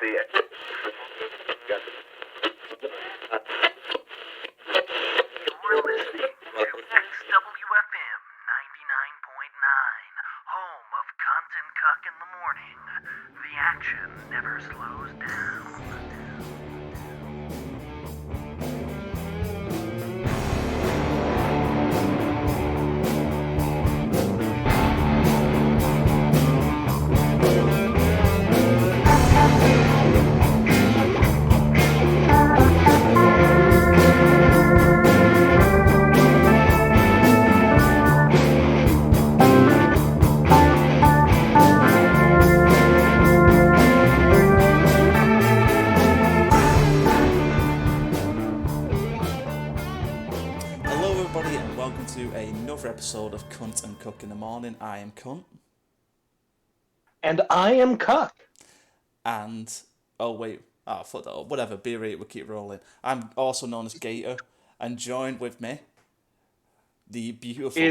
listening to XWFM 99.9, home of cunt and cuck in the morning. The action never slows down. To another episode of Cunt and Cook in the Morning. I am Cunt. And I am Cuck. And, fuck that up. Whatever, be right, we'll keep rolling. I'm also known as Gator, and joined with me, the beautiful,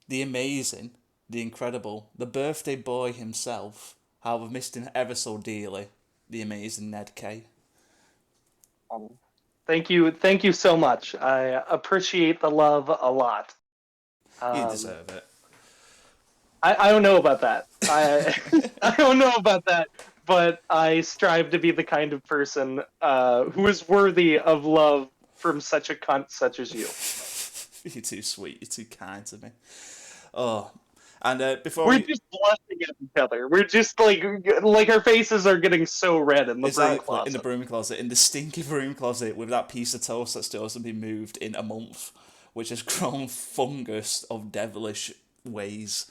the amazing, the incredible, the birthday boy himself, how I've missed him ever so dearly, the amazing Ned K. Thank you so much. I appreciate the love a lot. You deserve it. I don't know about that. I don't know about that, but I strive to be the kind of person who is worthy of love from such a cunt such as you. You're too sweet. You're too kind to me. Oh, and before we're just blushing at each other. We're just like our faces are getting so red in the broom closet. In the broom closet, in the stinky broom closet, with that piece of toast that still hasn't been moved in a month, which has grown fungus of devilish ways.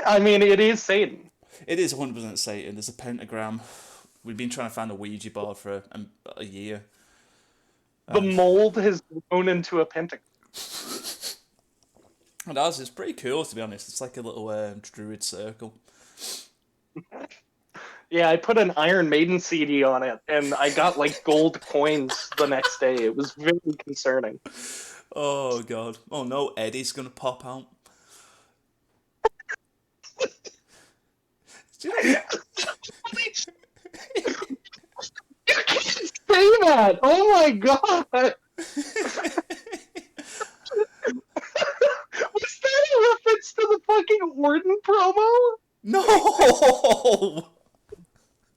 I mean, it is Satan. It is 100% Satan. There's a pentagram. We've been trying to find a Ouija board for a year. The mold has grown into a pentagram. And ours is pretty cool, to be honest. It's like a little druid circle. Yeah, I put an Iron Maiden CD on it, and I got like gold coins the next day. It was very concerning. Oh god! Oh no, Eddie's gonna pop out. You can't say that! Oh my god! Was that a reference to the fucking Orton promo? No!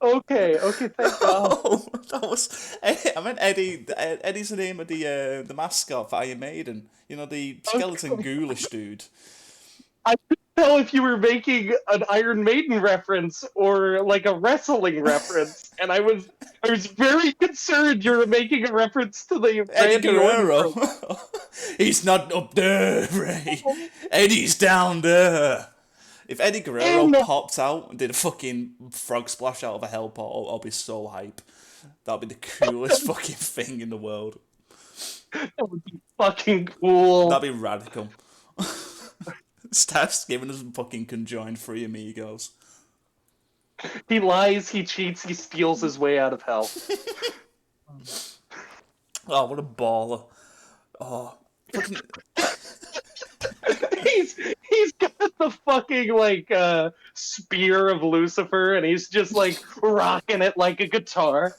Okay, thank God. Oh, that was... I meant Eddie. Eddie's the name of the mascot for Iron Maiden. You know, the skeleton ghoulish dude. I couldn't tell if you were making an Iron Maiden reference or like a wrestling reference, and I was very concerned you were making a reference to the Eddie Guerrero. He's not up there, Ray. Eddie's down there. If Eddie Guerrero popped out and did a fucking frog splash out of a hell portal, I'll be so hype. That'd be the coolest fucking thing in the world. That would be fucking cool. That'd be radical. Steph's giving us fucking conjoined three amigos. He lies, he cheats, he steals his way out of hell. Oh, what a baller. Oh, fucking... He's got the fucking like spear of Lucifer, and he's just like rocking it like a guitar.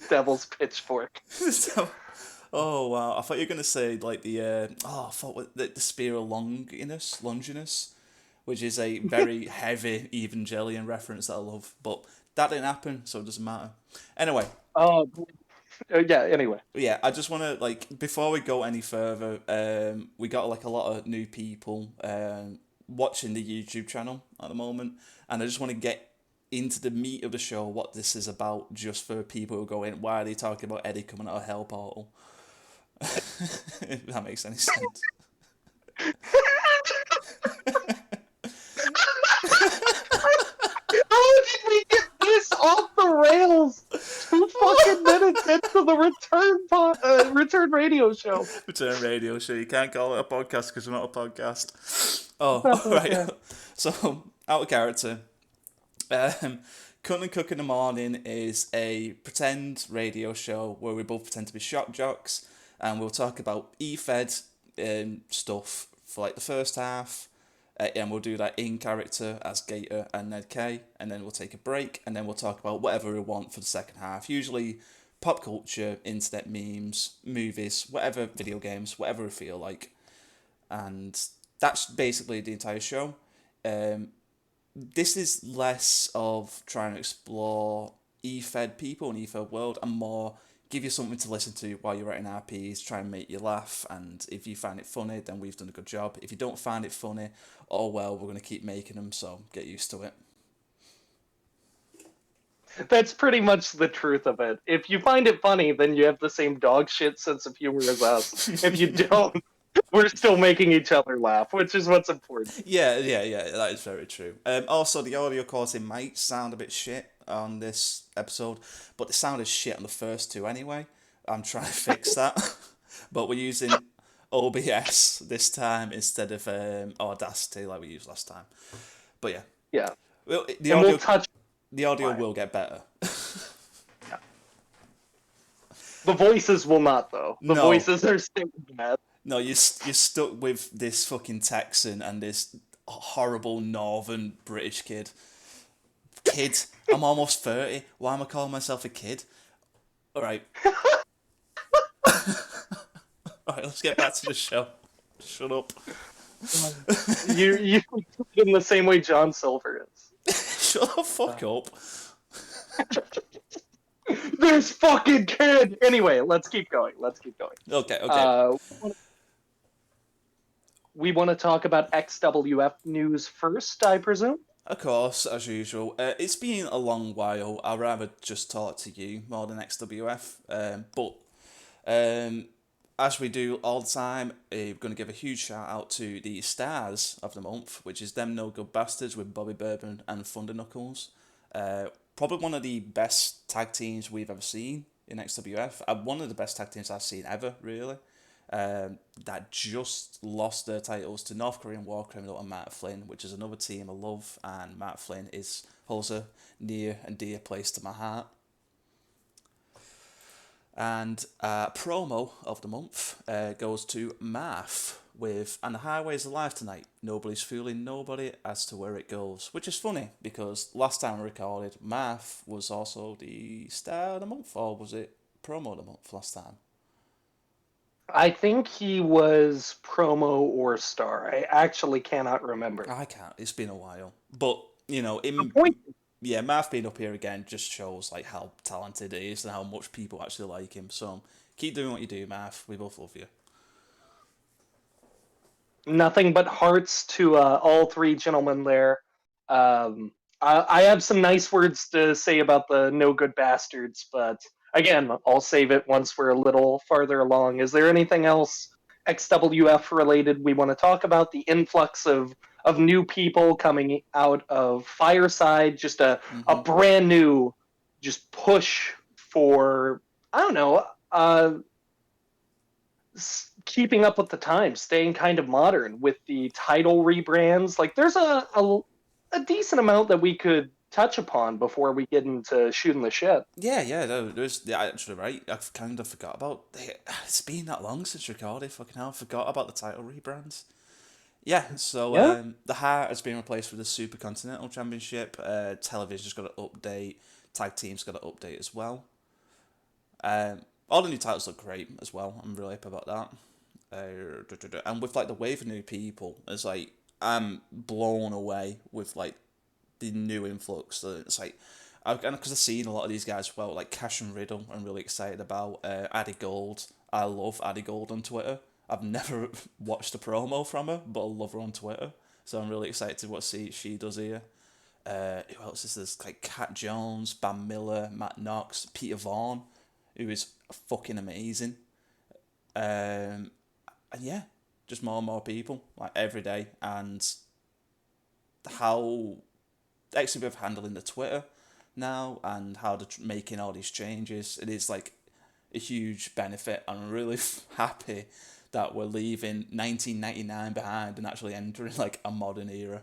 Devil's pitchfork. Oh wow! I thought you were gonna say like the spear of Longinus, which is a very heavy Evangelion reference that I love, but that didn't happen, so it doesn't matter. Anyway. Oh. Yeah, anyway. Yeah, I just want to, like, before we go any further, we got, like, a lot of new people watching the YouTube channel at the moment, and I just want to get into the meat of the show, what this is about, just for people who go in, why are they talking about Eddie coming out of Hell Portal? If that makes any sense. How did we get this off the rails? 2 fucking minutes into the return radio show. Return radio show. You can't call it a podcast because we're not a podcast. Oh, right. Okay. So, out of character. Cunt and Cook in the Morning is a pretend radio show where we both pretend to be shock jocks, and we'll talk about E-Fed stuff for like the first half, And we'll do that in character as Gator and Ned K, and then we'll take a break, and then we'll talk about whatever we want for the second half. Usually pop culture, internet memes, movies, whatever, video games, whatever we feel like. And that's basically the entire show. This is less of trying to explore E-Fed people and E-Fed world, and more give you something to listen to while you're writing RPs, try and make you laugh, and if you find it funny, then we've done a good job. If you don't find it funny, oh well, we're going to keep making them, so get used to it. That's pretty much the truth of it. If you find it funny, then you have the same dog shit sense of humor as us. If you don't, we're still making each other laugh, which is what's important. Yeah, that is very true. Also, the audio quality might sound a bit shit on this episode, but it sounded shit on the first two anyway. I'm trying to fix that. But we're using OBS this time instead of Audacity like we used last time. But yeah. Yeah. Well, the audio will get better. Yeah. The voices will not, though. The voices are still bad. No, you're stuck with this fucking Texan and this horrible northern British kid. I'm almost 30. Why am I calling myself a kid? Alright. Alright, let's get back to the show. Shut up. You in the same way John Silver is. Shut the fuck up. This fucking kid! Anyway, let's keep going. Okay. We want to talk about XWF news first, I presume? Of course, as usual. It's been a long while. I'd rather just talk to you more than XWF. But as we do all the time, we're going to give a huge shout out to the stars of the month, which is Them No Good Bastards with Bobby Bourbon and Thunder Knuckles. Probably one of the best tag teams we've ever seen in XWF. One of the best tag teams I've seen ever, really. That just lost their titles to North Korean War Criminal and Matt Flynn, which is another team I love, and Matt Flynn holds a near and dear place to my heart. And promo of the month goes to Math with "And the Highway's Alive Tonight. Nobody's fooling nobody as to where it goes," which is funny because last time I recorded, Math was also the star of the month, or was it promo of the month last time? I think he was promo or star. I actually cannot remember. I can't. It's been a while, but Math being up here again just shows like how talented he is and how much people actually like him. So keep doing what you do, Math. We both love you. Nothing but hearts to all three gentlemen there. I have some nice words to say about the No Good Bastards, but again, I'll save it once we're a little farther along. Is there anything else XWF related we want to talk about? The influx of new people coming out of Fireside, just a brand new just push for, I don't know, keeping up with the times, staying kind of modern with the title rebrands. Like there's a decent amount that we could touch upon before we get into shooting the shit. Yeah, there's actually right. I kind of forgot about it's been that long since recorded. Fucking hell, I forgot about the title rebrands. Yeah, so the Heart has been replaced with the Super Continental Championship. Television's got an update. Tag team's got an update as well. All the new titles look great as well. I'm really happy about that. And with like the wave of new people, it's like I'm blown away with like the new influx. It's like, because I've seen a lot of these guys well, like Cash and Riddle. I'm really excited about Addie Gold. I love Addie Gold on Twitter. I've never watched a promo from her, but I love her on Twitter. So I'm really excited to see she does here. Who else is this? Like Kat Jones, Bam Miller, Matt Knox, Peter Vaughan, who is fucking amazing. And yeah, just more and more people like every day, and how XWF handling the Twitter now and how they're making all these changes. It is like a huge benefit. I'm really happy that we're leaving 1999 behind and actually entering like a modern era.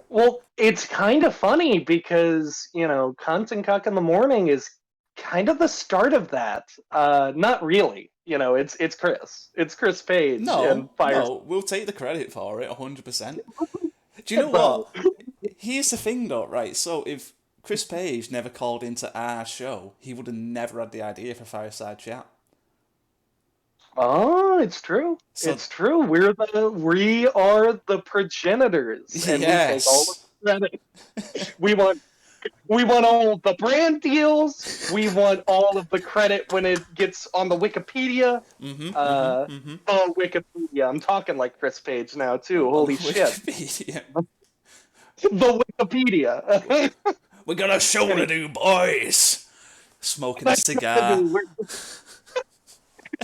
Well, it's kind of funny because, Cunt and Cuck in the Morning is kind of the start of that. Not really. It's Chris. It's Chris Page and Fire. No, we'll take the credit for it, 100%. Do you know Though. what? Here's the thing, though, right? So if Chris Page never called into our show, he would have never had the idea for Fireside Chat. Oh, it's true. So It's true. We are the progenitors, and we take all the yes, credit. We want all the brand deals. We want all of the credit when it gets on the Wikipedia. Oh, Wikipedia. I'm talking like Chris Page now too. on the Holy shit. Wikipedia. The Wikipedia. We got a show to do, boys. Smoking a cigar.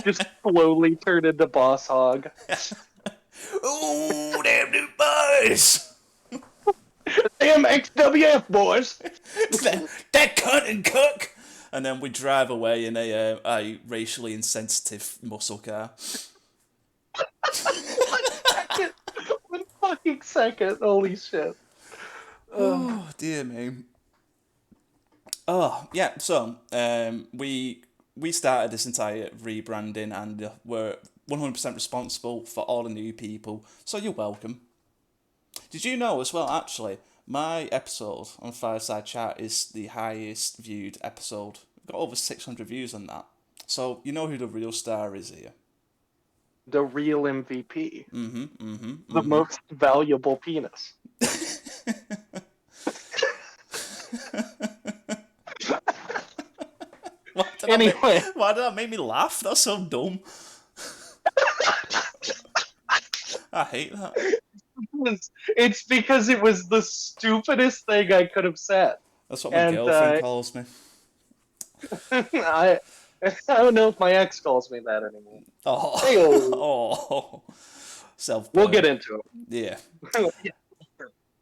Just slowly turn into Boss Hog. Ooh, damn new boys. Damn XWF boys. that cunt and cook. And then we drive away in a racially insensitive muscle car. 1 fucking second. Holy shit. Oh dear me. Oh yeah. So we started this entire rebranding, and we're 100% responsible for all the new people. So you're welcome. Did you know as well? Actually, my episode on Fireside Chat is the highest viewed episode. We've got over 600 views on that. So you know who the real star is here. The real MVP. The most valuable penis. Why did that make me laugh? That's so dumb. I hate that. It's because it was the stupidest thing I could have said. That's what my girlfriend calls me. I don't know if my ex calls me that anymore. Oh, Hey-o. oh, self. We'll get into it. Yeah.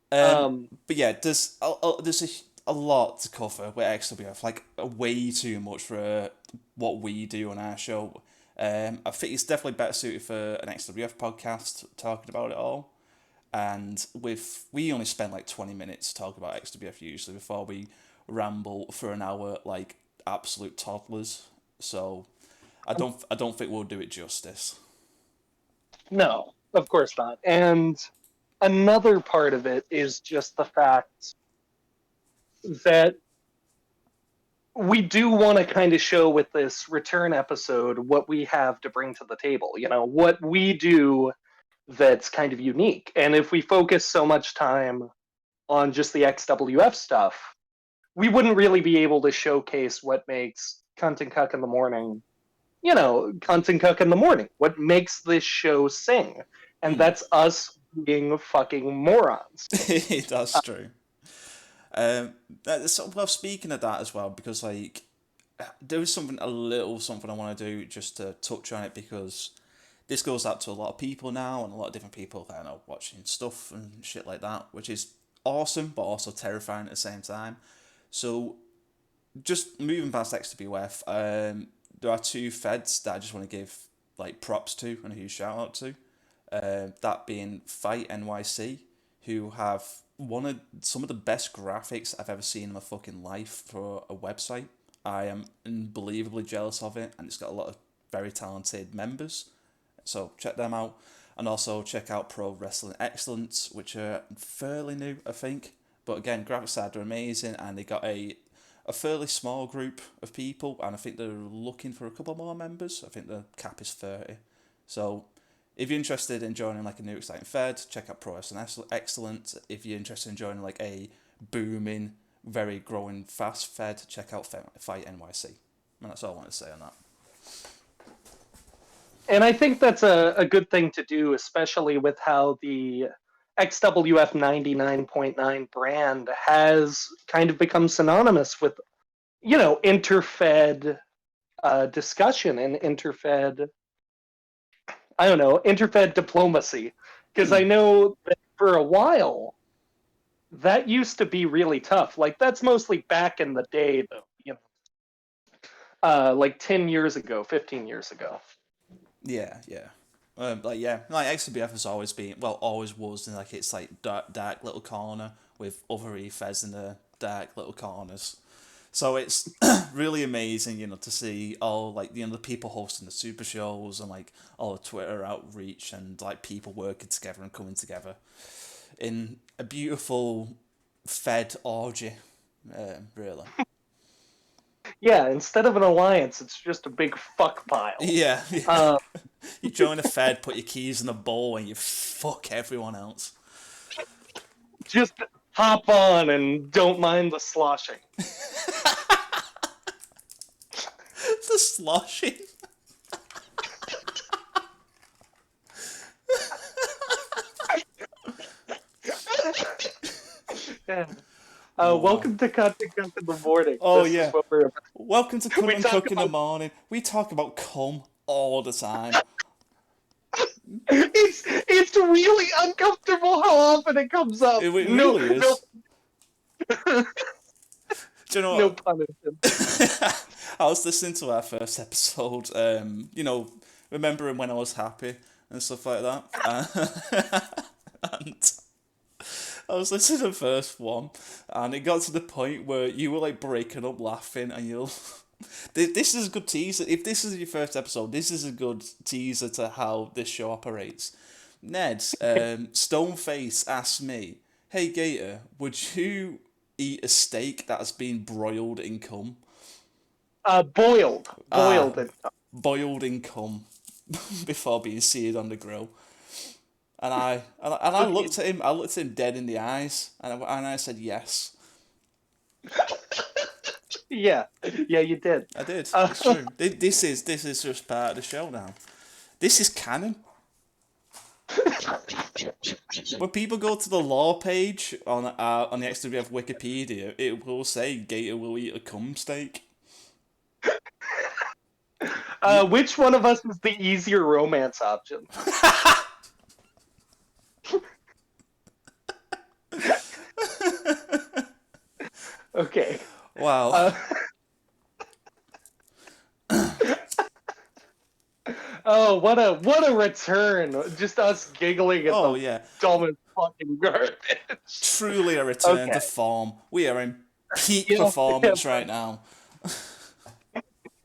But yeah, there's a lot to cover with XWF, like way too much for what we do on our show. I think it's definitely better suited for an XWF podcast talking about it all. And we only spend like 20 minutes talking about XWF usually before we ramble for an hour like absolute toddlers. So I don't think we'll do it justice. No, of course not. And another part of it is just the fact that we do want to kind of show with this return episode what we have to bring to the table. What we do that's kind of unique. And if we focus so much time on just the XWF stuff, we wouldn't really be able to showcase what makes Cunt and Cuck in the Morning, Cunt and Cuck in the Morning, what makes this show sing. And that's us being fucking morons. That's true. Well, speaking of that as well, because like there is something I want to do just to touch on it, because this goes out to a lot of people now, and a lot of different people that are watching stuff and shit like that, which is awesome, but also terrifying at the same time. So, just moving past XWF, there are two feds that I just want to give like props to and a huge shout out to. That being Fight NYC, who have some of the best graphics I've ever seen in my fucking life for a website. I am unbelievably jealous of it, and it's got a lot of very talented members. So check them out. And also check out Pro Wrestling Excellence, which are fairly new, I think. But again, graphic side are amazing, and they got a fairly small group of people, and I think they're looking for a couple more members. I think the cap is 30. So if you're interested in joining like a new exciting fed, check out Pro Wrestling Excellence. If you're interested in joining like a booming, very growing fast fed, check out Fight NYC. And that's all I want to say on that. And I think that's a good thing to do, especially with how the XWF 99.9 brand has kind of become synonymous with, interfed discussion and interfed diplomacy. Because I know that for a while, that used to be really tough. Like, that's mostly back in the day, though, like 10 years ago, 15 years ago. Yeah. Like XWF has always was in like its like dark little corner with other EFES in the dark little corners. So it's really amazing, to see all like the people hosting the super shows and like all the Twitter outreach and like people working together and coming together in a beautiful fed orgy, really. Yeah, instead of an alliance, it's just a big fuck pile. Yeah, Uh, you join a Fed, put your keys in a bowl, and you fuck everyone else. just hop on and don't mind the sloshing. The sloshing. Yeah. Wow. Welcome to Content Cook in the Morning. Oh, This yeah. is what we're about. Welcome to Come We and talk Cook in the about- Morning. We talk about cum all the time. It's really uncomfortable how often it comes up. It really is. No, Do you know no what? pun intended. I was listening to our first episode, remembering when I was happy and stuff like that. And I was listening to the first one, and it got to the point where you were like breaking up laughing, and you'll. This is a good teaser. If this is your first episode, this is a good teaser to how this show operates. Ned, Stoneface asked me, "Hey Gator, would you eat a steak that has been broiled in cum?" Boiled. Ah. Boiled. Boiled in cum before being seared on the grill. And I looked at him. I looked at him dead in the eyes, and I said yes. Yeah, you did. I did. It's true. This is just part of the show now. This is canon. When people go to the law page on the XWF Wikipedia, it will say Gator will eat a cum steak. Which one of us is the easier romance option? Okay. Wow. Oh, what a return! Just us giggling at Oh the yeah. dumbest fucking garbage. Truly a return Okay. to form. We are in peak Yeah, performance yeah. right now.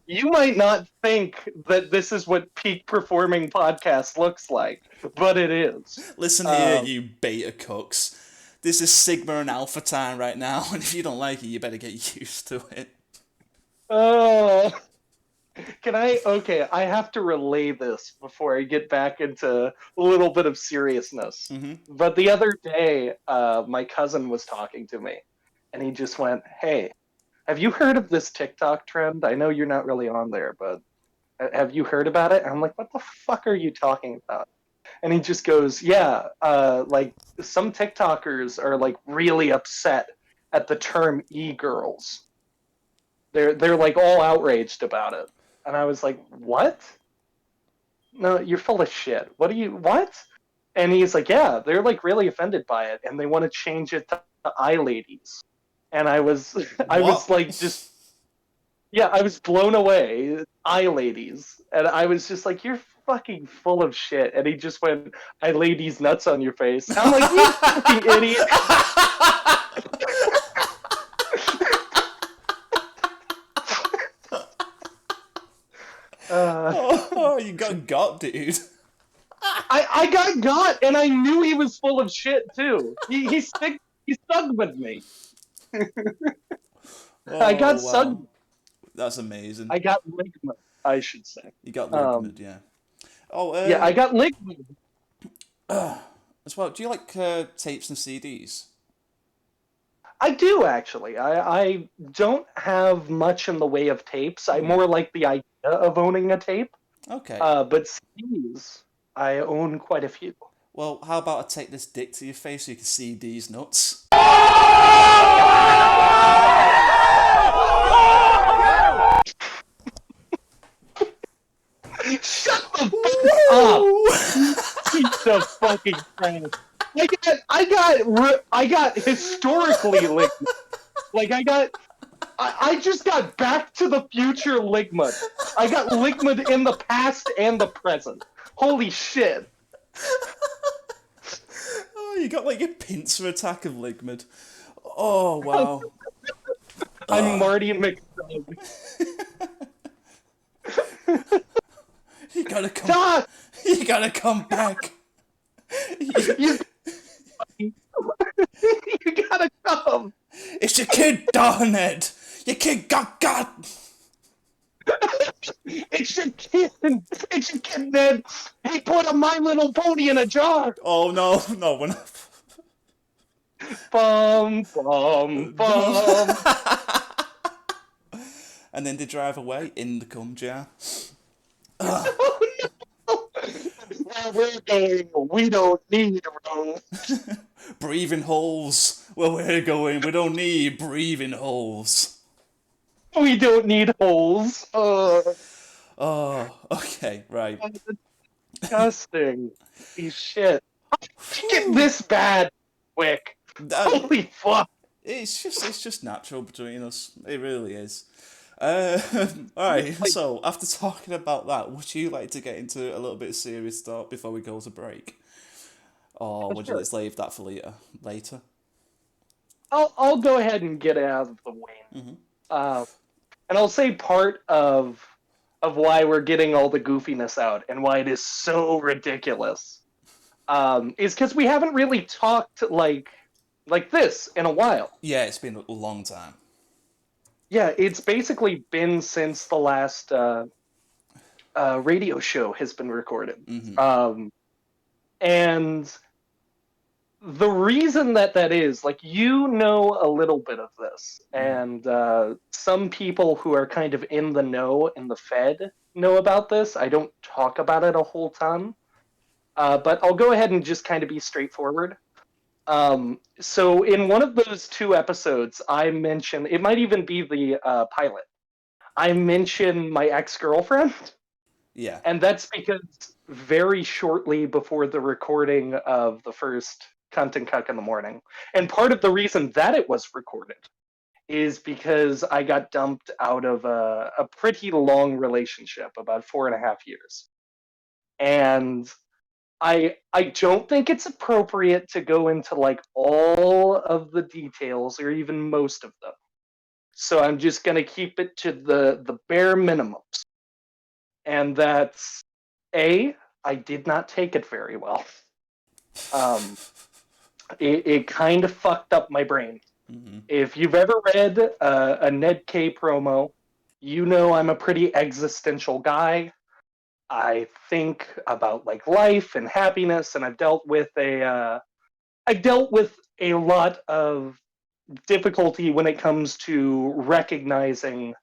You might not think that this is what peak performing podcast looks like, but it is. Listen here, you beta cooks. This is Sigma and Alpha time right now, and if you don't like it, you better get used to it. Oh. Can I? Okay, I have to relay this before I get back into a little bit of seriousness. Mm-hmm. But the other day, my cousin was talking to me, and he just went, "Hey, have you heard of this TikTok trend? I know you're not really on there, but have you heard about it?" And I'm like, "What the fuck are you talking about?" And he just goes, "Yeah, like some TikTokers are like really upset at the term e-girls. They're like all outraged about it." And I was like, "What? No, you're full of shit. What?" And he's like, "Yeah, they're like really offended by it, and they want to change it to eye ladies." And I was What? like, yeah, I was blown away. Eye ladies, and I was just like, "You're fucking full of shit." And he just went, "I lay these nuts on your face." And I'm like, "You fucking idiot." Oh, you got, dude. I got, and I knew he was full of shit too. He stuck with me. I got sucked. That's amazing. I got ligma, I should say. You got ligament, yeah. Oh, Yeah, I got ligma. as well. Do you like tapes and CDs? I do actually. I don't have much in the way of tapes. I more like the idea of owning a tape. Okay. But CDs, I own quite a few. Well, how about I take this dick to your face so you can see these nuts? Shut the fuck up! Piece of fucking crap. I got historically ligma. Like I just got Back to the Future ligma. I got ligma in the past and the present. Holy shit! Oh, you got like a pincer attack of ligament. Oh wow. I'm Marty McFly. You gotta come. Jock! You gotta come back. You, you gotta come! It's your kid, darn it! Your kid got. It's your kid! It's your kid, Ned! He put a My Little Pony in a jar! Oh no, no, we're not. Bum, bum, bum. And then they drive away in the cum jar. Oh, no. Where we're going, we don't need room. Breathing holes. Where we're going, we don't need breathing holes. We don't need holes. Oh, okay, right. Disgusting. Piece shit. Get this bad quick. Holy fuck. It's just natural between us. It really is. Alright, so after talking about that, would you like to get into a little bit of serious talk before we go to break? Or would you let's leave that for later? I'll go ahead and get it out of the way. And I'll say part of why we're getting all the goofiness out and why it is so ridiculous is because we haven't really talked like this in a while. Yeah, it's been a long time. Yeah, it's basically been since the last radio show has been recorded. And the reason that is, like, you know a little bit of this, and some people who are kind of in the know in the Fed know about this. I don't talk about it a whole ton, but I'll go ahead and just kind of be straightforward. So in one of those 2 episodes, I mentioned, it might even be the pilot, I mentioned my ex-girlfriend. Yeah. And that's because very shortly before the recording of the first Cunt and Cuck in the Morning, and part of the reason that it was recorded is because I got dumped out of a pretty long relationship, about 4.5 years. And I don't think it's appropriate to go into like all of the details or even most of them. So I'm just going to keep it to the bare minimums. And that's I did not take it very well. It kind of fucked up my brain. If you've ever read a Ned K promo, you know I'm a pretty existential guy. I think about like life and happiness, and I've dealt with a lot of difficulty when it comes to recognizing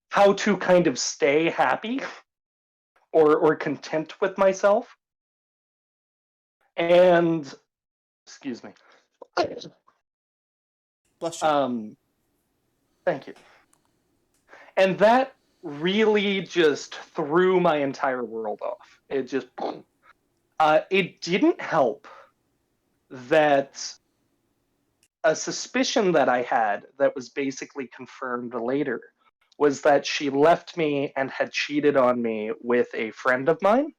how to kind of stay happy or content with myself. And excuse me. Bless you. Thank you. And that really just threw my entire world off. It just it didn't help that a suspicion that I had that was basically confirmed later was that she left me and had cheated on me with a friend of mine.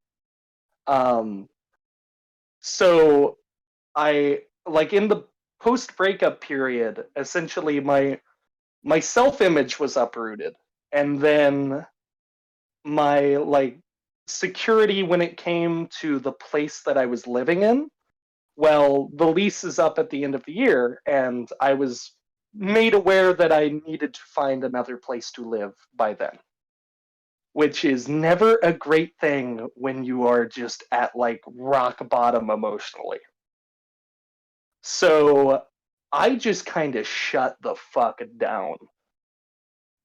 So I, like, in the post breakup period, essentially my self-image was uprooted, and then my like security when it came to the place that I was living in, well, the lease is up at the end of the year, and I was made aware that I needed to find another place to live by then, which is never a great thing when you are just at like rock bottom emotionally. So I just kind of shut the fuck down.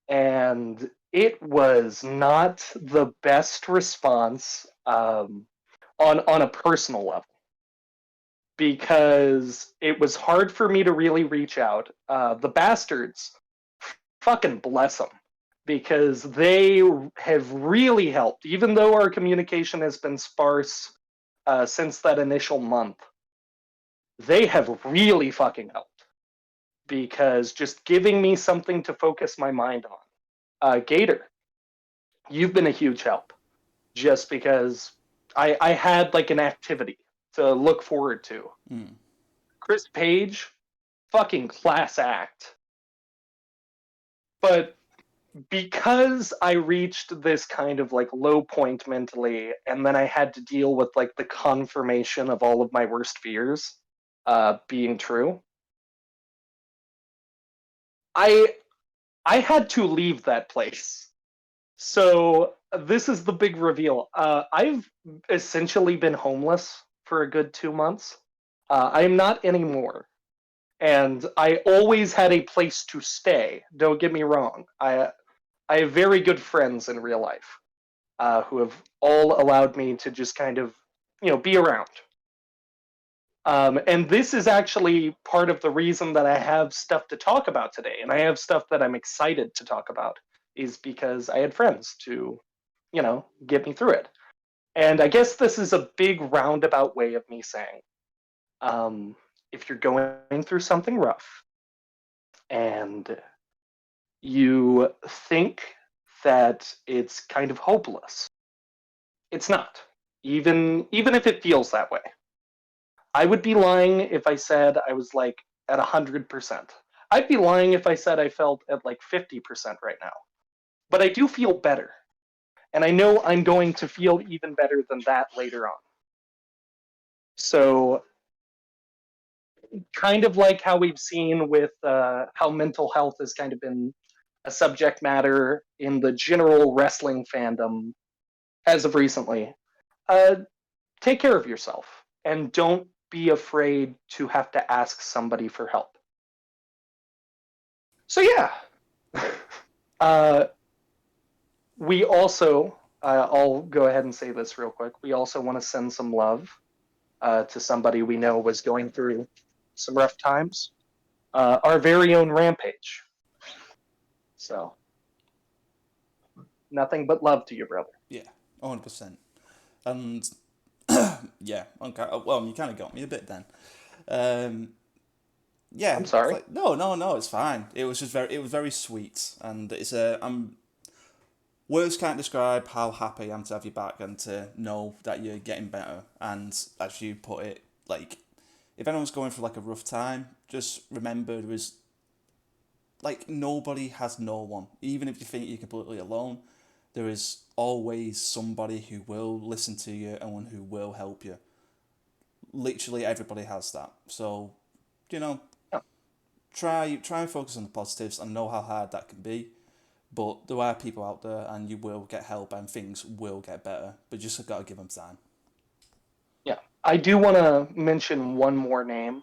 And it was not the best response on a personal level, because it was hard for me to really reach out. The bastards, fucking bless them, because they have really helped, even though our communication has been sparse since that initial month. They have really fucking helped, because just giving me something to focus my mind on. Gator, you've been a huge help, just because I had like an activity to look forward to. Chris Page, fucking class act. But because I reached this kind of like low point mentally, and then I had to deal with like the confirmation of all of my worst fears being true, I had to leave that place. So this is the big reveal. I've essentially been homeless for a good 2 months. I am not anymore. And I always had a place to stay. Don't get me wrong. I have very good friends in real life who have all allowed me to just kind of, be around. And this is actually part of the reason that I have stuff to talk about today, and I have stuff that I'm excited to talk about, is because I had friends to, get me through it. And I guess this is a big roundabout way of me saying, if you're going through something rough and you think that it's kind of hopeless, it's not. Even if it feels that way. I would be lying if I said I was like at 100%. I'd be lying if I said I felt at like 50% right now. But I do feel better. And I know I'm going to feel even better than that later on. So, kind of like how we've seen with how mental health has kind of been a subject matter in the general wrestling fandom as of recently, take care of yourself and don't be afraid to have to ask somebody for help. So yeah, we also, I'll go ahead and say this real quick. We also want to send some love to somebody we know was going through some rough times. Our very own Rampage. So, nothing but love to you, brother. Yeah, 100%. And yeah, okay. Well, you kind of got me a bit then. Yeah, I'm sorry. it's like, no, it's fine. It was very sweet, and words can't describe how happy I am to have you back and to know that you're getting better. And as you put it, like, if anyone's going through like a rough time, just remember there is, like, nobody has no one. Even if you think you're completely alone, there is always somebody who will listen to you and who will help you. Literally everybody has that. So, try and focus on the positives. I know how hard that can be, but there are people out there and you will get help and things will get better. But you just got to give them time. Yeah. I do want to mention one more name.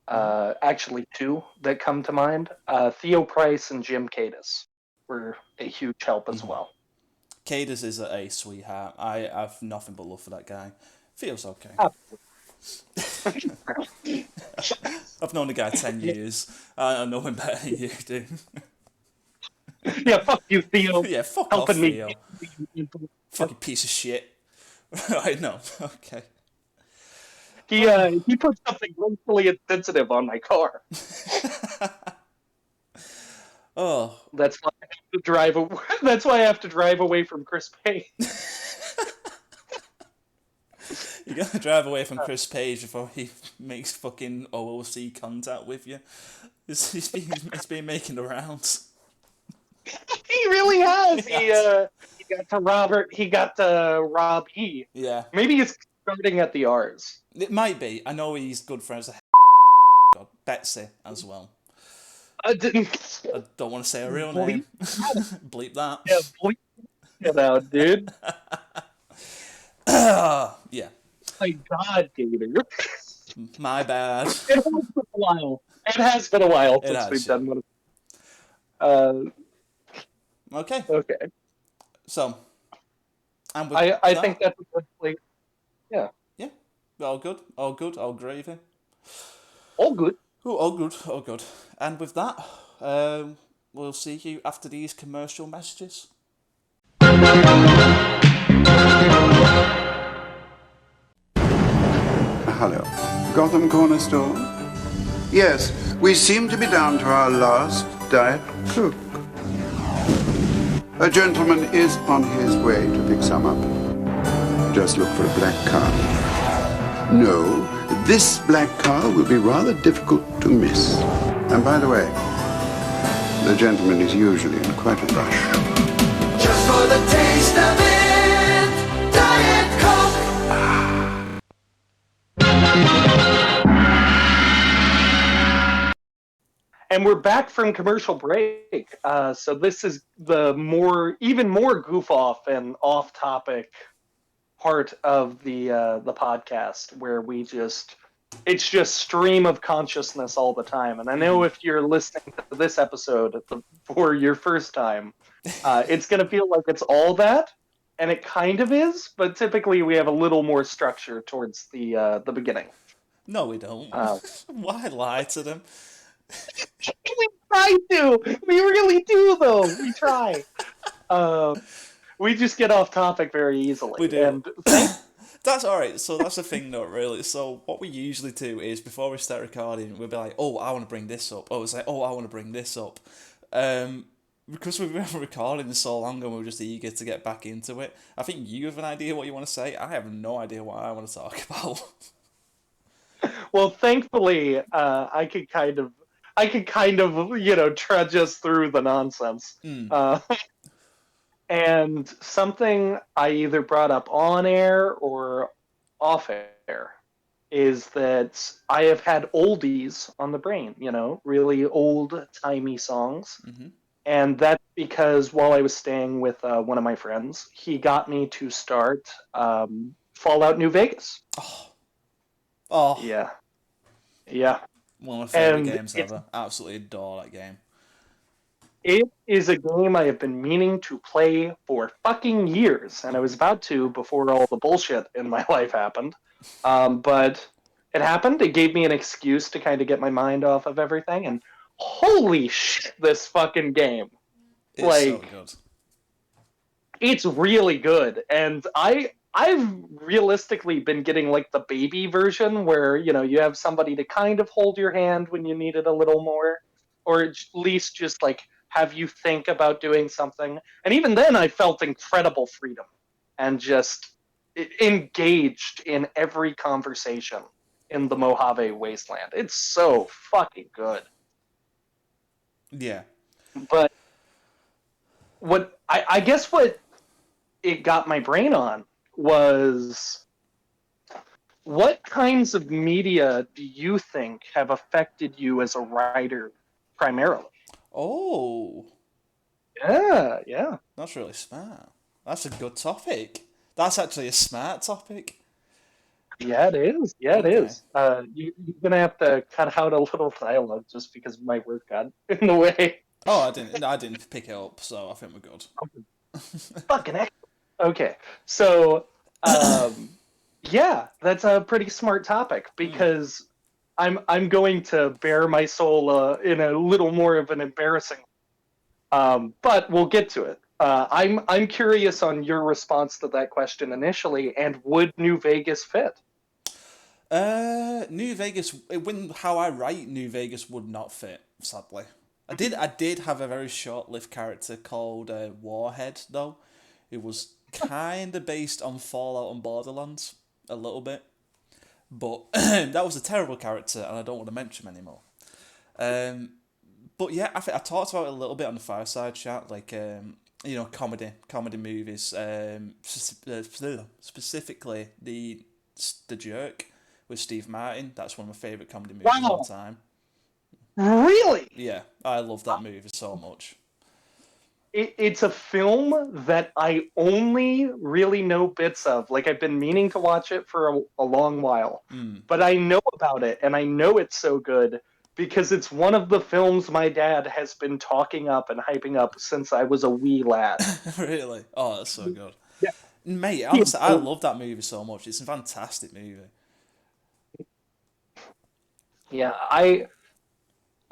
Actually, two that come to mind. Theo Price and Jim Cadis were a huge help as well. Cadis is a sweetheart. I have nothing but love for that guy. Feels okay. I've known the guy 10 years. I know him better than you do. Yeah, fuck you, Theo. Yeah, fuck helping off, me. Theo. Fucking piece of shit. Right, no, okay. He put something racially insensitive on my car. Oh, that's why I have to drive. That's why I have to drive away from Chris Payne. You gotta drive away from Chris Page before he makes fucking OOC contact with you. It's been making the rounds. He really has. He got to Robert. He got to Rob E. Yeah. Maybe it's starting at the R's. It might be. I know he's good friends with Betsy as well. I didn't. I don't want to say a real name. Bleep that. Yeah, bleep it out, dude. Yeah. My God, Gator. My bad. It has been a while. It has been a while since we've done one. Okay. Okay. So, and with I think that's a good place. Yeah. Yeah. All good. All good. All gravy. All good. Oh, all good. All good. And with that, we'll see you after these commercial messages. Hello. Gotham Corner Store? Yes, we seem to be down to our last Diet Coke. A gentleman is on his way to pick some up. Just look for a black car. No, this black car will be rather difficult to miss. And by the way, The gentleman is usually in quite a rush. Just for the taste of it, Diet Coke. And we're back from commercial break. So this is the even more goof off and off topic part of the podcast, where it's just stream of consciousness all the time. And I know if you're listening to this episode for your first time, it's going to feel like it's all that, and it kind of is. But typically, we have a little more structure towards the beginning. No, we don't. Why lie to them? We try to. We really do, though. We try. We just get off topic very easily. We do. And That's alright, so that's the thing though, really. So what we usually do is, before we start recording, we'll be like, oh, I want to bring this up. Oh, it's like, oh, I want to bring this up. Because we've been recording so long and we're just eager to get back into it. I think you have an idea what you want to say. I have no idea what I want to talk about. well, thankfully, I could kind of, trudge us through the nonsense. And something I either brought up on air or off air is that I have had oldies on the brain, really old-timey songs. Mm-hmm. And that's because while I was staying with one of my friends, he got me to start Fallout New Vegas. Oh. Yeah. One of my favourite games ever. Absolutely adore that game. It is a game I have been meaning to play for fucking years, and I was about to before all the bullshit in my life happened. But it happened. It gave me an excuse to kind of get my mind off of everything, and holy shit, this fucking game. It's so good. It's really good, and I've realistically been getting like the baby version where, you have somebody to kind of hold your hand when you need it a little more, or at least just like have you think about doing something. And even then I felt incredible freedom and just engaged in every conversation in the Mojave Wasteland. It's so fucking good. Yeah. But I guess what it got my brain on was, what kinds of media do you think have affected you as a writer primarily? Oh. Yeah. That's really smart. That's a good topic. That's actually a smart topic. Yeah, it is. It is. You're going to have to cut out a little dialogue just because my work got in the way. Oh, I didn't pick it up, so I think we're good. Fucking heck. Okay, so, yeah, that's a pretty smart topic, because I'm going to bare my soul in a little more of an embarrassing, but we'll get to it. I'm curious on your response to that question initially, and would New Vegas fit? New Vegas, how I write New Vegas would not fit, sadly. I did have a very short-lived character called Warhead, though. It was kind of based on Fallout and Borderlands, a little bit. But that was a terrible character, and I don't want to mention him anymore. But yeah, I think I talked about it a little bit on the Fireside Chat, like, comedy movies, specifically the Jerk with Steve Martin. That's one of my favourite comedy movies of all time. Really? Yeah, I love that movie so much. It's a film that I only really know bits of. Like, I've been meaning to watch it for a long while. But I know about it, and I know it's so good because it's one of the films my dad has been talking up and hyping up since I was a wee lad. Really? Oh, that's so good. Yeah. Mate, honestly, I love that movie so much. It's a fantastic movie. Yeah,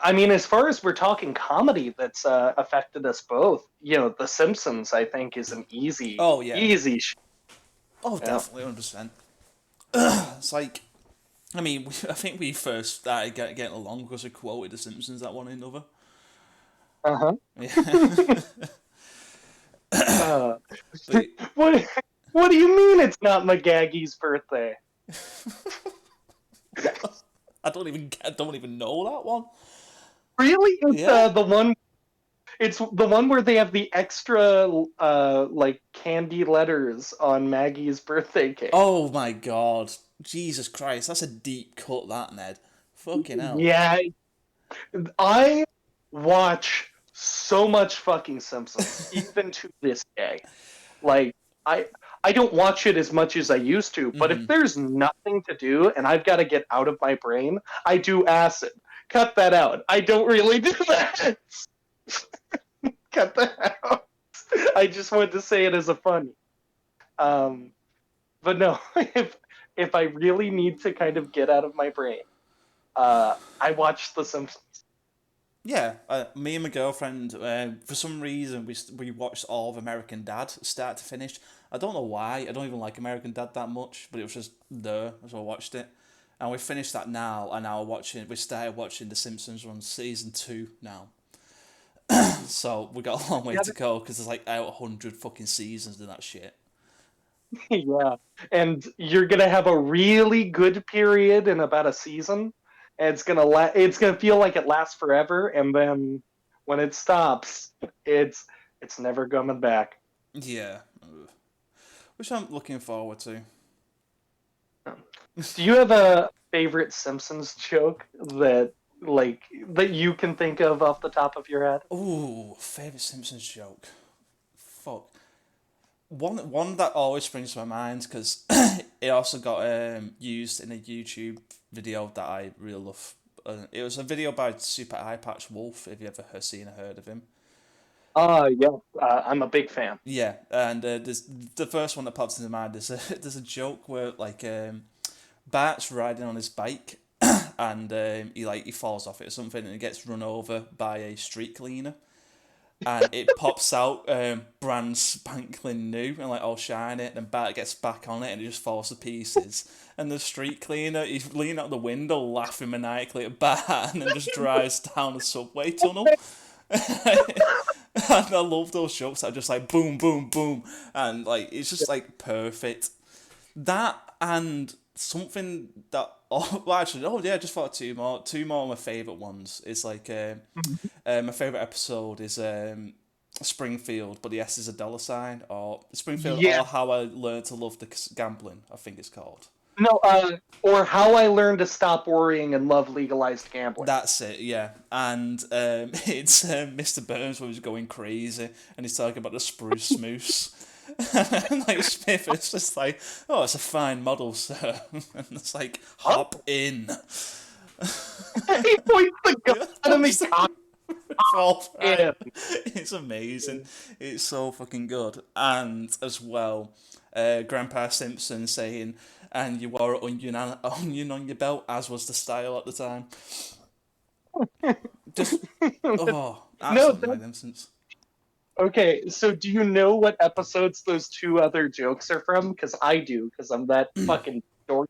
I mean, as far as we're talking comedy that's affected us both, The Simpsons, I think, is an easy, easy. Oh, definitely, 100%. It's like, I mean, I think we first started getting along because we quoted The Simpsons at one another. Uh-huh. Yeah. What do you mean it's not McGaggy's birthday? I don't even know that one. Really? It's the one It's the one where they have the extra like candy letters on Maggie's birthday cake. Oh my god. Jesus Christ, that's a deep cut, that, Ned. Fucking hell. Yeah, I watch so much fucking Simpsons, even to this day. Like, I don't watch it as much as I used to, but if there's nothing to do and I've got to get out of my brain, I do acid. Cut that out. I don't really do that. Cut that out. I just wanted to say it as a funny. But no, if I really need to kind of get out of my brain, I watch The Simpsons. Yeah, me and my girlfriend, for some reason, we watched all of American Dad, start to finish. I don't know why, I don't even like American Dad that much, but it was just there, so I watched it. And we finished that now, and now we started watching The Simpsons on season 2 now. So we got a long way to go, because there's like out 100 fucking seasons of that shit. Yeah, and you're gonna have a really good period in about a season. And it's gonna feel like it lasts forever, and then when it stops, it's never coming back. Yeah. Which I'm looking forward to. Do you have a favorite Simpsons joke that you can think of off the top of your head? Ooh, favourite Simpsons joke. Fuck. One that always springs to my mind, because it also got used in a YouTube video that I really love. It was a video by Super Eye Patch Wolf, if you ever seen or heard of him. Yeah, I'm a big fan. Yeah, and there's the first one that pops into mind. There's a joke where like Bart's riding on his bike, and he falls off it or something, and he gets run over by a street cleaner. And it pops out brand spankling new and like all shiny, and then Bart gets back on it and it just falls to pieces. And the street cleaner, he's leaning out the window laughing maniacally at Bart, and then just drives down the subway tunnel. And I love those jokes that are just like boom, boom, boom, and like it's just like perfect. That and something that I just thought two more of my favourite ones. It's like my favourite episode is Springfield, but the S is a dollar sign, or Springfield, or How I Learned to Love the Gambling, I think it's called. No, or How I Learned to Stop Worrying and Love Legalized Gambling. That's it, yeah. And it's Mr. Burns, where he's going crazy, and he's talking about the spruce moose. And like Smith is just like, oh, it's a fine model, sir. And it's like, hop in. He points the gun at him. It's amazing. It's so fucking good. And as well, Grandpa Simpson saying, and you wore an onion on your belt, as was the style at the time. Just, absolutely magnificent. Okay, so do you know what episodes those two other jokes are from? Because I do, because I'm that fucking dork.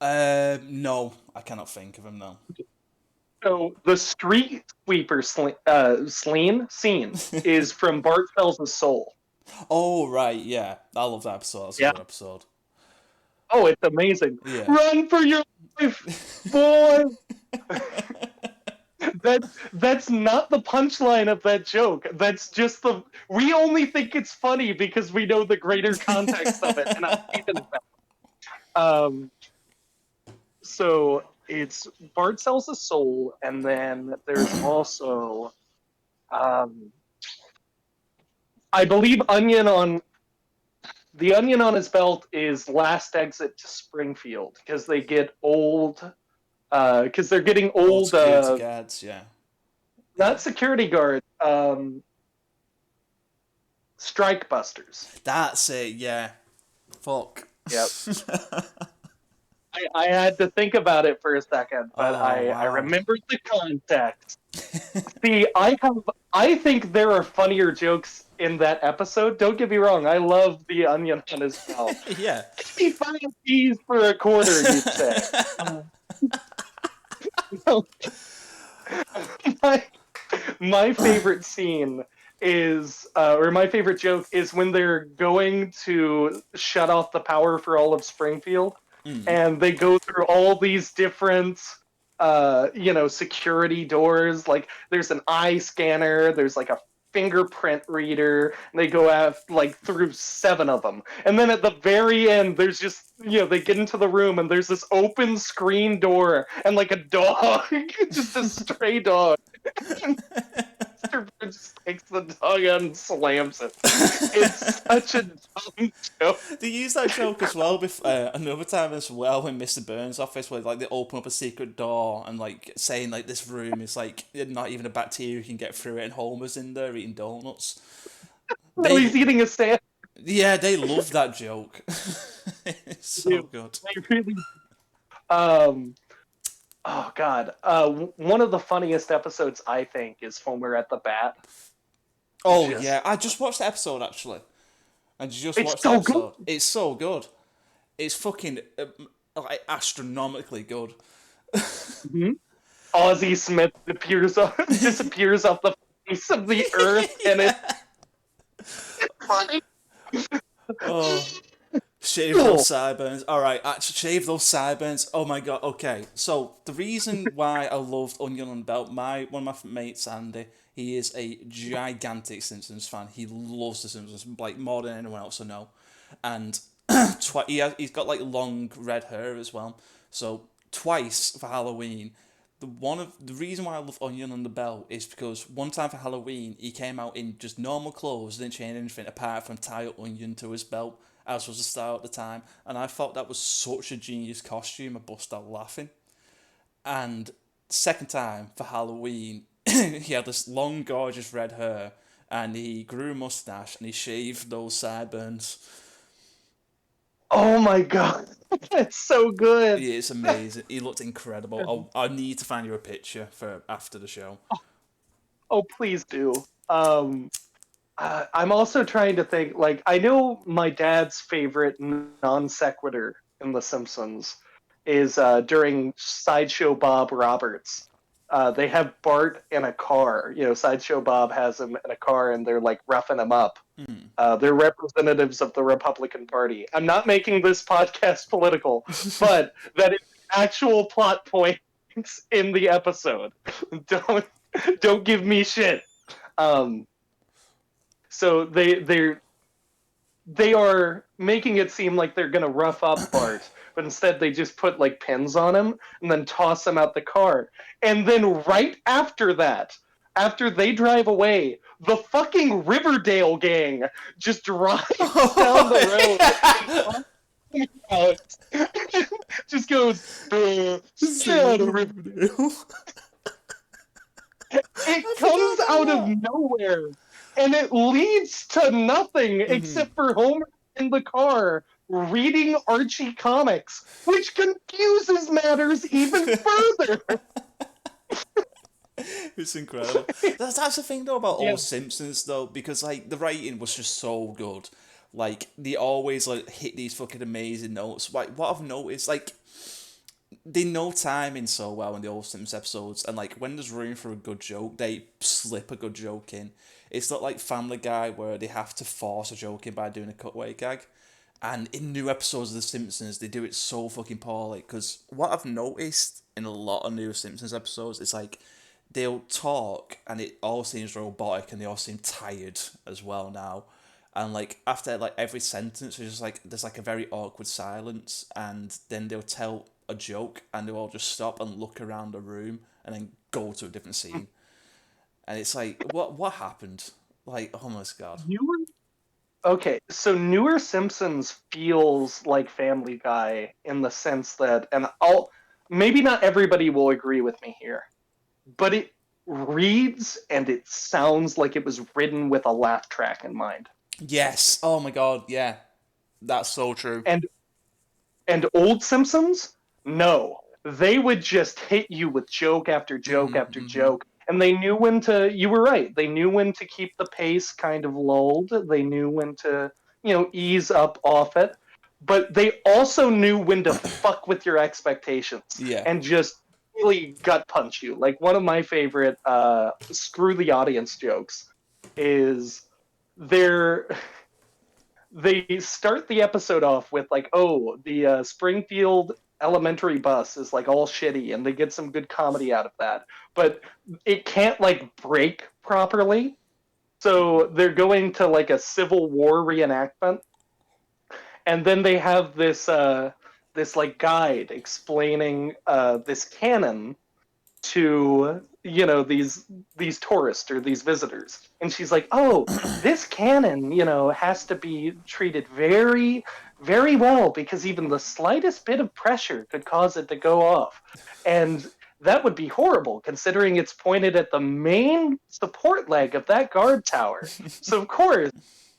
No, I cannot think of him now. So the street sweeper scene is from Bart Sells Soul. Oh, right, yeah. I love that episode. That's a good episode. Oh, it's amazing. Yeah. Run for your life, boy! That's not the punchline of that joke. That's just we only think it's funny because we know the greater context of it, and I'm keeping that. So it's Bart Sells a Soul, and then there's also, I believe the onion on his belt is Last Exit to Springfield, because they get old. Because they're getting old. Security guards, yeah. Not security guard. Strike busters. That's it. Yeah. Fuck. Yep. I had to think about it for a second, but I remembered the context. See, I think there are funnier jokes in that episode. Don't get me wrong. I love the onion on his belt. Yeah. Give me 5 keys for a quarter, you'd say. My favorite scene is, or my favorite joke is when they're going to shut off the power for all of Springfield, and they go through all these different security doors. Like there's an eye scanner, there's like a fingerprint reader, and they go out like through 7 of them. And then at the very end, there's just, they get into the room and there's this open screen door and like a dog, just a stray dog. Mr. Bird just takes the dog out and slams it. It's such a dumb joke. They use that joke as well another time as well in Mr. Burns' office, where like they open up a secret door and like saying like this room is like not even a bacteria can get through it, and Homer's in there eating donuts. He's eating a sandwich. Yeah, they love that joke. It's so good. They really. Oh God. One of the funniest episodes, I think, is Homer at the Bat. Oh yeah, I just watched the episode actually. It's so good. It's fucking like astronomically good. Mm-hmm. Ozzie Smith disappears off the face of the earth, and it's funny. Oh, shave those sideburns. All right, actually, shave those sideburns. Oh my god. Okay, so the reason why I loved Onion on the Belt, one of my mates, Andy, he is a gigantic Simpsons fan. He loves the Simpsons, like more than anyone else I know. And he's got like long red hair as well. So twice for Halloween, the reason why I love Onion on the Belt is because one time for Halloween he came out in just normal clothes, didn't change anything apart from tie an onion to his belt, as was the style at the time, and I thought that was such a genius costume. I bust out laughing. And second time for Halloween, he had this long, gorgeous red hair, and he grew a mustache, and he shaved those sideburns. Oh my god, that's so good! It's amazing. He looked incredible. I need to find you a picture for after the show. Oh, please do. I'm also trying to think, like, I know my dad's favorite non sequitur in The Simpsons is during Sideshow Bob Roberts. They have Bart in a car. Sideshow Bob has him in a car, and they're, like, roughing him up. They're representatives of the Republican Party. I'm not making this podcast political, but that is actual plot points in the episode. Don't give me shit. So they are making it seem like they're gonna rough up Bart, but instead they just put like pins on him and then toss him out the car. And then right after that, after they drive away, the fucking Riverdale gang just drives down the road. Just goes, "Sad Riverdale." It comes out of nowhere. And it leads to nothing except for Homer in the car reading Archie comics, which confuses matters even further. It's incredible. That's the thing though about all Simpsons though, because like the writing was just so good. Like they always like hit these fucking amazing notes. Like what I've noticed, like they know timing so well in the old Simpsons episodes, and like when there's room for a good joke, they slip a good joke in. It's not like Family Guy where they have to force a joke in by doing a cutaway gag. And in new episodes of The Simpsons, they do it so fucking poorly. Because what I've noticed in a lot of new Simpsons episodes is like they'll talk and it all seems robotic and they all seem tired as well now. And like after like every sentence, it's just like there's like a very awkward silence, and then they'll tell a joke and they'll all just stop and look around the room and then go to a different scene. And it's like, what happened? Like, oh my god. Okay, so newer Simpsons feels like Family Guy in the sense that, and maybe not everybody will agree with me here, but it reads and it sounds like it was written with a laugh track in mind. Yes. Oh my god, yeah. That's so true. And old Simpsons? No. They would just hit you with joke after joke after joke. And they knew when to, you were right, they knew when to keep the pace kind of lulled. They knew when to, ease up off it. But they also knew when to fuck with your expectations. Yeah. And just really gut punch you. Like, one of my favorite screw the audience jokes is they start the episode off with, like, the Springfield elementary bus is like all shitty, and they get some good comedy out of that, but it can't like break properly. So they're going to like a Civil War reenactment, and then they have this like guide explaining this canon to these tourists or these visitors, and she's like, oh, this canon has to be treated very very well, because even the slightest bit of pressure could cause it to go off, and that would be horrible considering it's pointed at the main support leg of that guard tower. So of course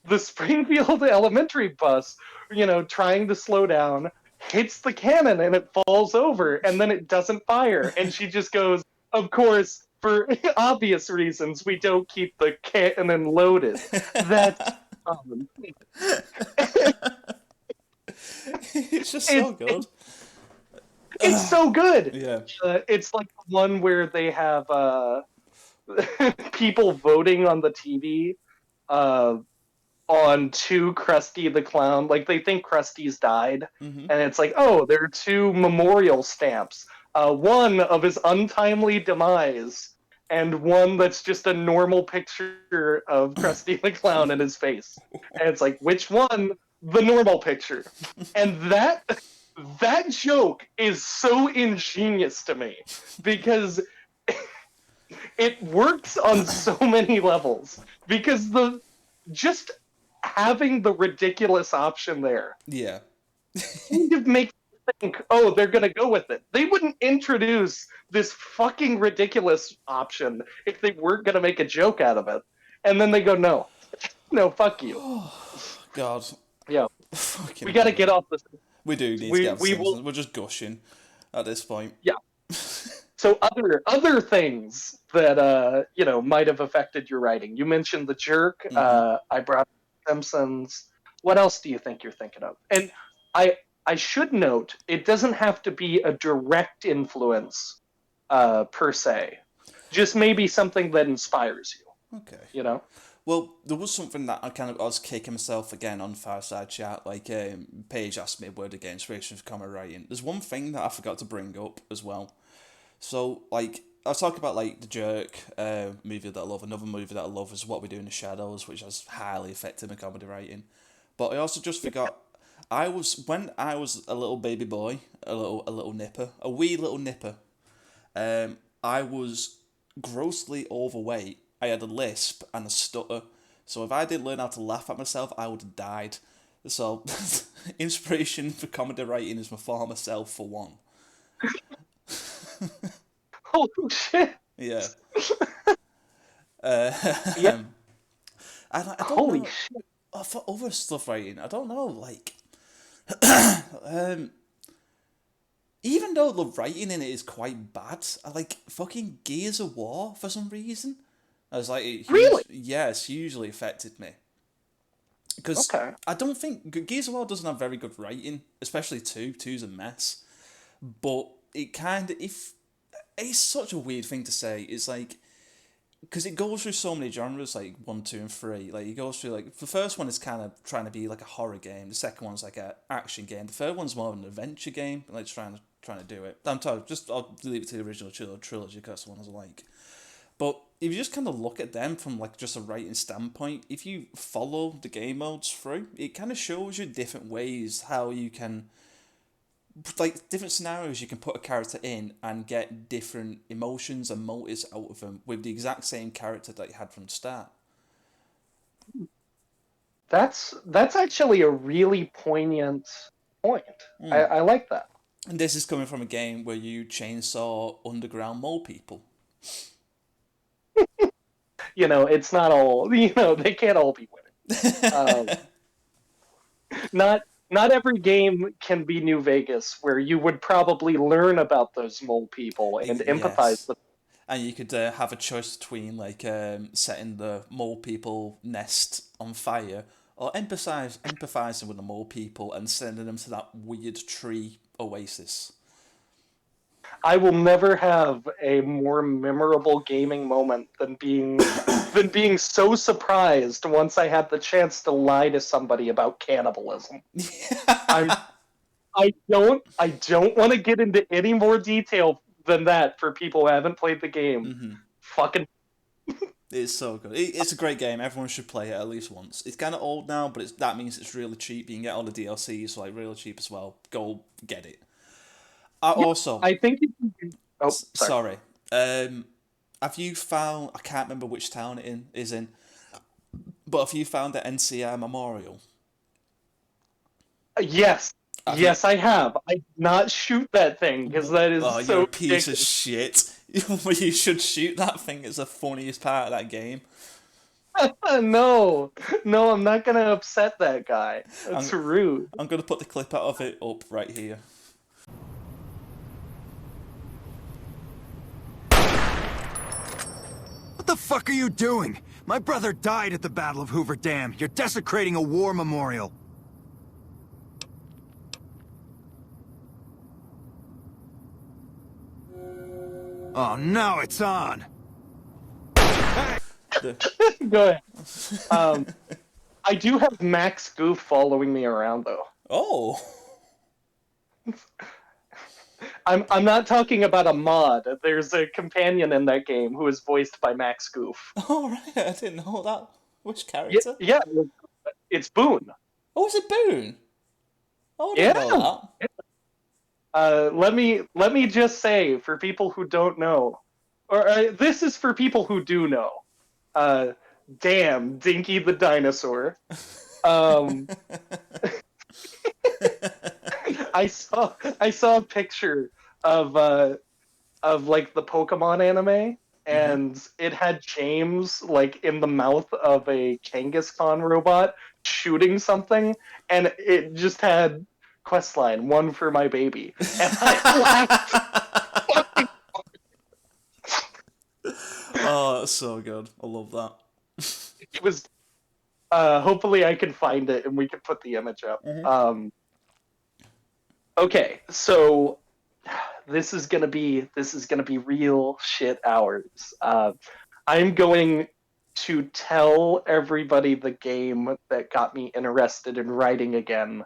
the Springfield elementary bus, trying to slow down, hits the cannon and it falls over, and then it doesn't fire, and she just goes, of course, for obvious reasons, we don't keep the cannon loaded. That's It's just so good. it's so good. Yeah. It's like the one where they have people voting on the TV on to Krusty the Clown. Like, they think Krusty's died, and it's like, oh, there are two memorial stamps. One of his untimely demise, and one that's just a normal picture of Krusty the Clown in his face. And it's like, which one? The normal picture. And that joke is so ingenious to me, because it works on so many levels. Because just having the ridiculous option there, Yeah. kind of makes you think, oh, they're gonna go with it. They wouldn't introduce this fucking ridiculous option if they weren't gonna make a joke out of it. And then they go, no, fuck you. God. Yeah, Fucking we gotta hell. get off this. We do need to get off Simpsons. We're just gushing at this point. Yeah. So other things that might have affected your writing. You mentioned The Jerk. I brought up Simpsons. What else do you think you're thinking of? And I should note, it doesn't have to be a direct influence per se. Just maybe something that inspires you. Okay. Well, there was something that I was kicking myself again on Fireside Chat. Like, Paige asked me a word again, inspiration for comic writing. There's one thing that I forgot to bring up as well. So, like, I was talking about, like, The Jerk, movie that I love. Another movie that I love is What We Do in the Shadows, which has highly affected my comedy writing. But I also just forgot, when I was a little baby boy, a little nipper, a wee little nipper, I was grossly overweight. I had a lisp and a stutter, so if I didn't learn how to laugh at myself, I would have died. So, inspiration for comedy writing is my former self, for one. Oh shit! Yeah. Yeah. I don't Holy know. shit! For other stuff writing, I don't know. Like, even though the writing in it is quite bad, I like fucking Gears of War for some reason. I was like, Really? Yeah, it's hugely affected me. Because Okay. I don't think Gears of War doesn't have very good writing, especially 2. 2's a mess. But it it's such a weird thing to say. It's like, because it goes through so many genres, like 1, 2, and 3. Like, it goes through, like, the first one is kind of trying to be like a horror game. The second one's like an action game. The third one's more of an adventure game, like trying to do it. I'll leave it to the original trilogy because that's the ones I like. But if you just kind of look at them from like just a writing standpoint, if you follow the game modes through, it kind of shows you different ways how you can, like, different scenarios you can put a character in and get different emotions and motives out of them with the exact same character that you had from the start. That's actually a really poignant point. I like that. And this is coming from a game where you chainsaw underground mole people. It's not all. They can't all be winning. Not every game can be New Vegas, where you would probably learn about those mole people and empathize with them. And you could have a choice between, like, setting the mole people nest on fire, or empathizing with the mole people and sending them to that weird tree oasis. I will never have a more memorable gaming moment than being so surprised once I had the chance to lie to somebody about cannibalism. I don't want to get into any more detail than that for people who haven't played the game. Fucking It's so good. It's a great game. Everyone should play it at least once. It's kind of old now, but that means it's really cheap. You can get all the DLCs like really cheap as well. Go get it. Also, I think you can... Oh, sorry. Have you found? I can't remember which town it is in, but have you found the NCR Memorial? Yes. Yes, I have. I did not shoot that thing because that is Oh, so you're a piece of ridiculous. shit. You should shoot that thing. It's the funniest part of that game. No, I'm not gonna upset that guy. That's rude. I'm gonna put the clip out of it up right here. What the fuck are you doing? My brother died at the Battle of Hoover Dam. You're desecrating a war memorial. Oh, now it's on. Go ahead. I do have Max Goof following me around though. Oh. I'm not talking about a mod. There's a companion in that game who is voiced by Max Goof. Oh right, I didn't know that. Which character? Yeah, it's Boone. Oh, is it Boone? Oh, I didn't know that. Let me just say for people who don't know, or this is for people who do know. Damn, Dinky the dinosaur. I saw a picture of like the Pokemon anime, and it had James like in the mouth of a Kangaskhan robot shooting something, and it just had questline one for my baby, and I laughed. Oh, that's so good. I love that. It was. Hopefully, I can find it and we can put the image up. Okay, so this is gonna be real shit hours. I'm going to tell everybody the game that got me interested in writing again,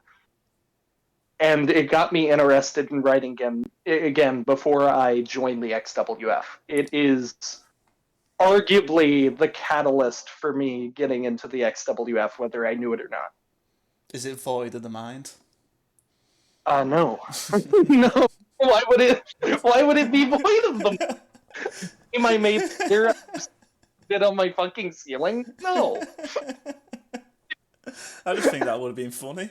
and it got me interested in writing again before I joined the XWF. It is arguably the catalyst for me getting into the XWF, whether I knew it or not. Is it Void of the Mind? No. No. Why would it be void of them? I made there did on my fucking ceiling? No. I just think that would have been funny.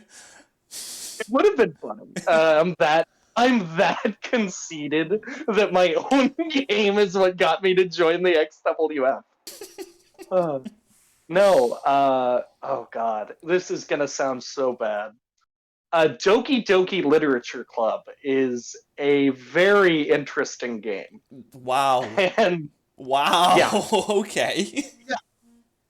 It would have been fun. I'm that conceited that my own game is what got me to join the XWF. No. Oh god. This is gonna sound so bad. Doki Doki Literature Club is a very interesting game. Wow. And wow. Yeah. Okay. Yeah.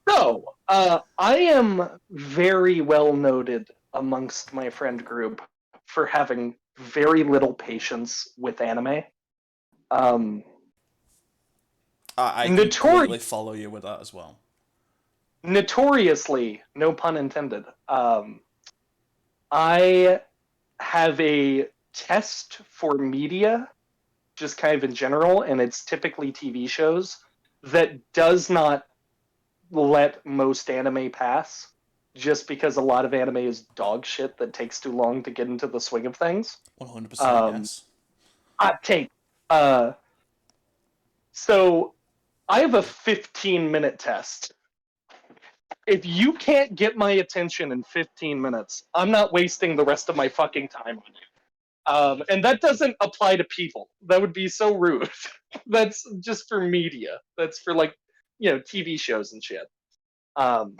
So, I am very well noted amongst my friend group for having very little patience with anime. I completely follow you with that as well. Notoriously, no pun intended. I have a test for media, just kind of in general, and it's typically TV shows, that does not let most anime pass, just because a lot of anime is dog shit that takes too long to get into the swing of things. 100%, yes. Hot take. So, I have a 15-minute test. If you can't get my attention in 15 minutes, I'm not wasting the rest of my fucking time on you. And that doesn't apply to people. That would be so rude. That's just for media. That's for TV shows and shit. And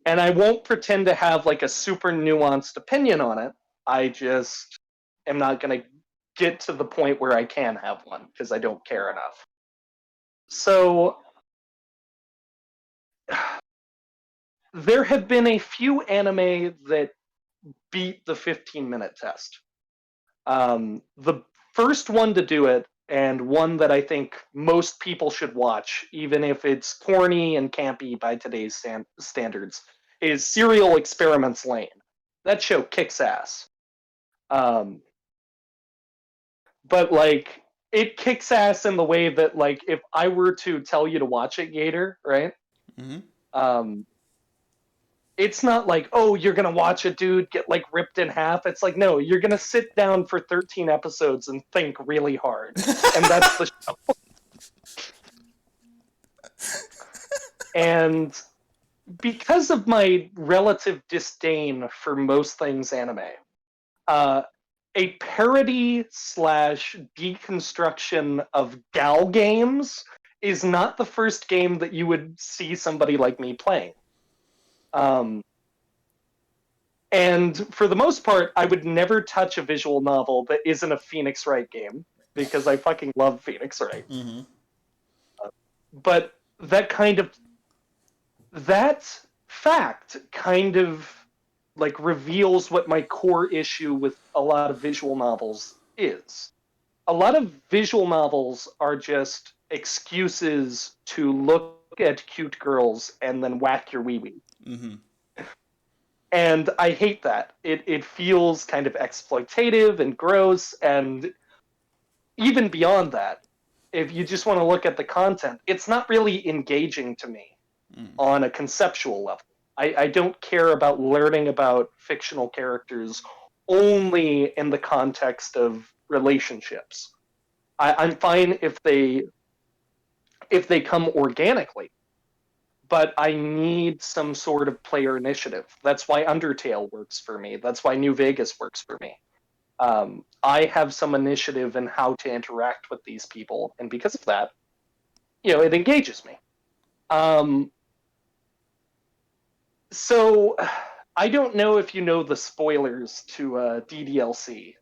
I won't pretend to have like a super nuanced opinion on it. I just am not going to get to the point where I can have one because I don't care enough. So there have been a few anime that beat the 15-minute test. The first one to do it, and one that I think most people should watch, even if it's corny and campy by today's standards, is Serial Experiments Lane. That show kicks ass. Um, but like it kicks ass in the way that like if I were to tell you to watch it, Gator, right? Mm-hmm. Um, it's not like, oh, you're gonna watch a dude get like ripped in half. It's like, no, you're gonna sit down for 13 episodes and think really hard, and that's the show. And because of my relative disdain for most things anime, uh, a parody slash deconstruction of gal games is not the first game that you would see somebody like me playing. And for the most part, I would never touch a visual novel that isn't a Phoenix Wright game because I fucking love Phoenix Wright. Mm-hmm. But that fact kind of like reveals what my core issue with a lot of visual novels is. A lot of visual novels are just excuses to look at cute girls and then whack your wee wee. Mm-hmm. And I hate that. It feels kind of exploitative and gross, and even beyond that, if you just want to look at the content, it's not really engaging to me on a conceptual level. I don't care about learning about fictional characters only in the context of relationships. I'm fine if they come organically, but I need some sort of player initiative. That's why Undertale works for me. That's why New Vegas works for me. I have some initiative in how to interact with these people, and because of that, it engages me. So I don't know if you know the spoilers to DDLC,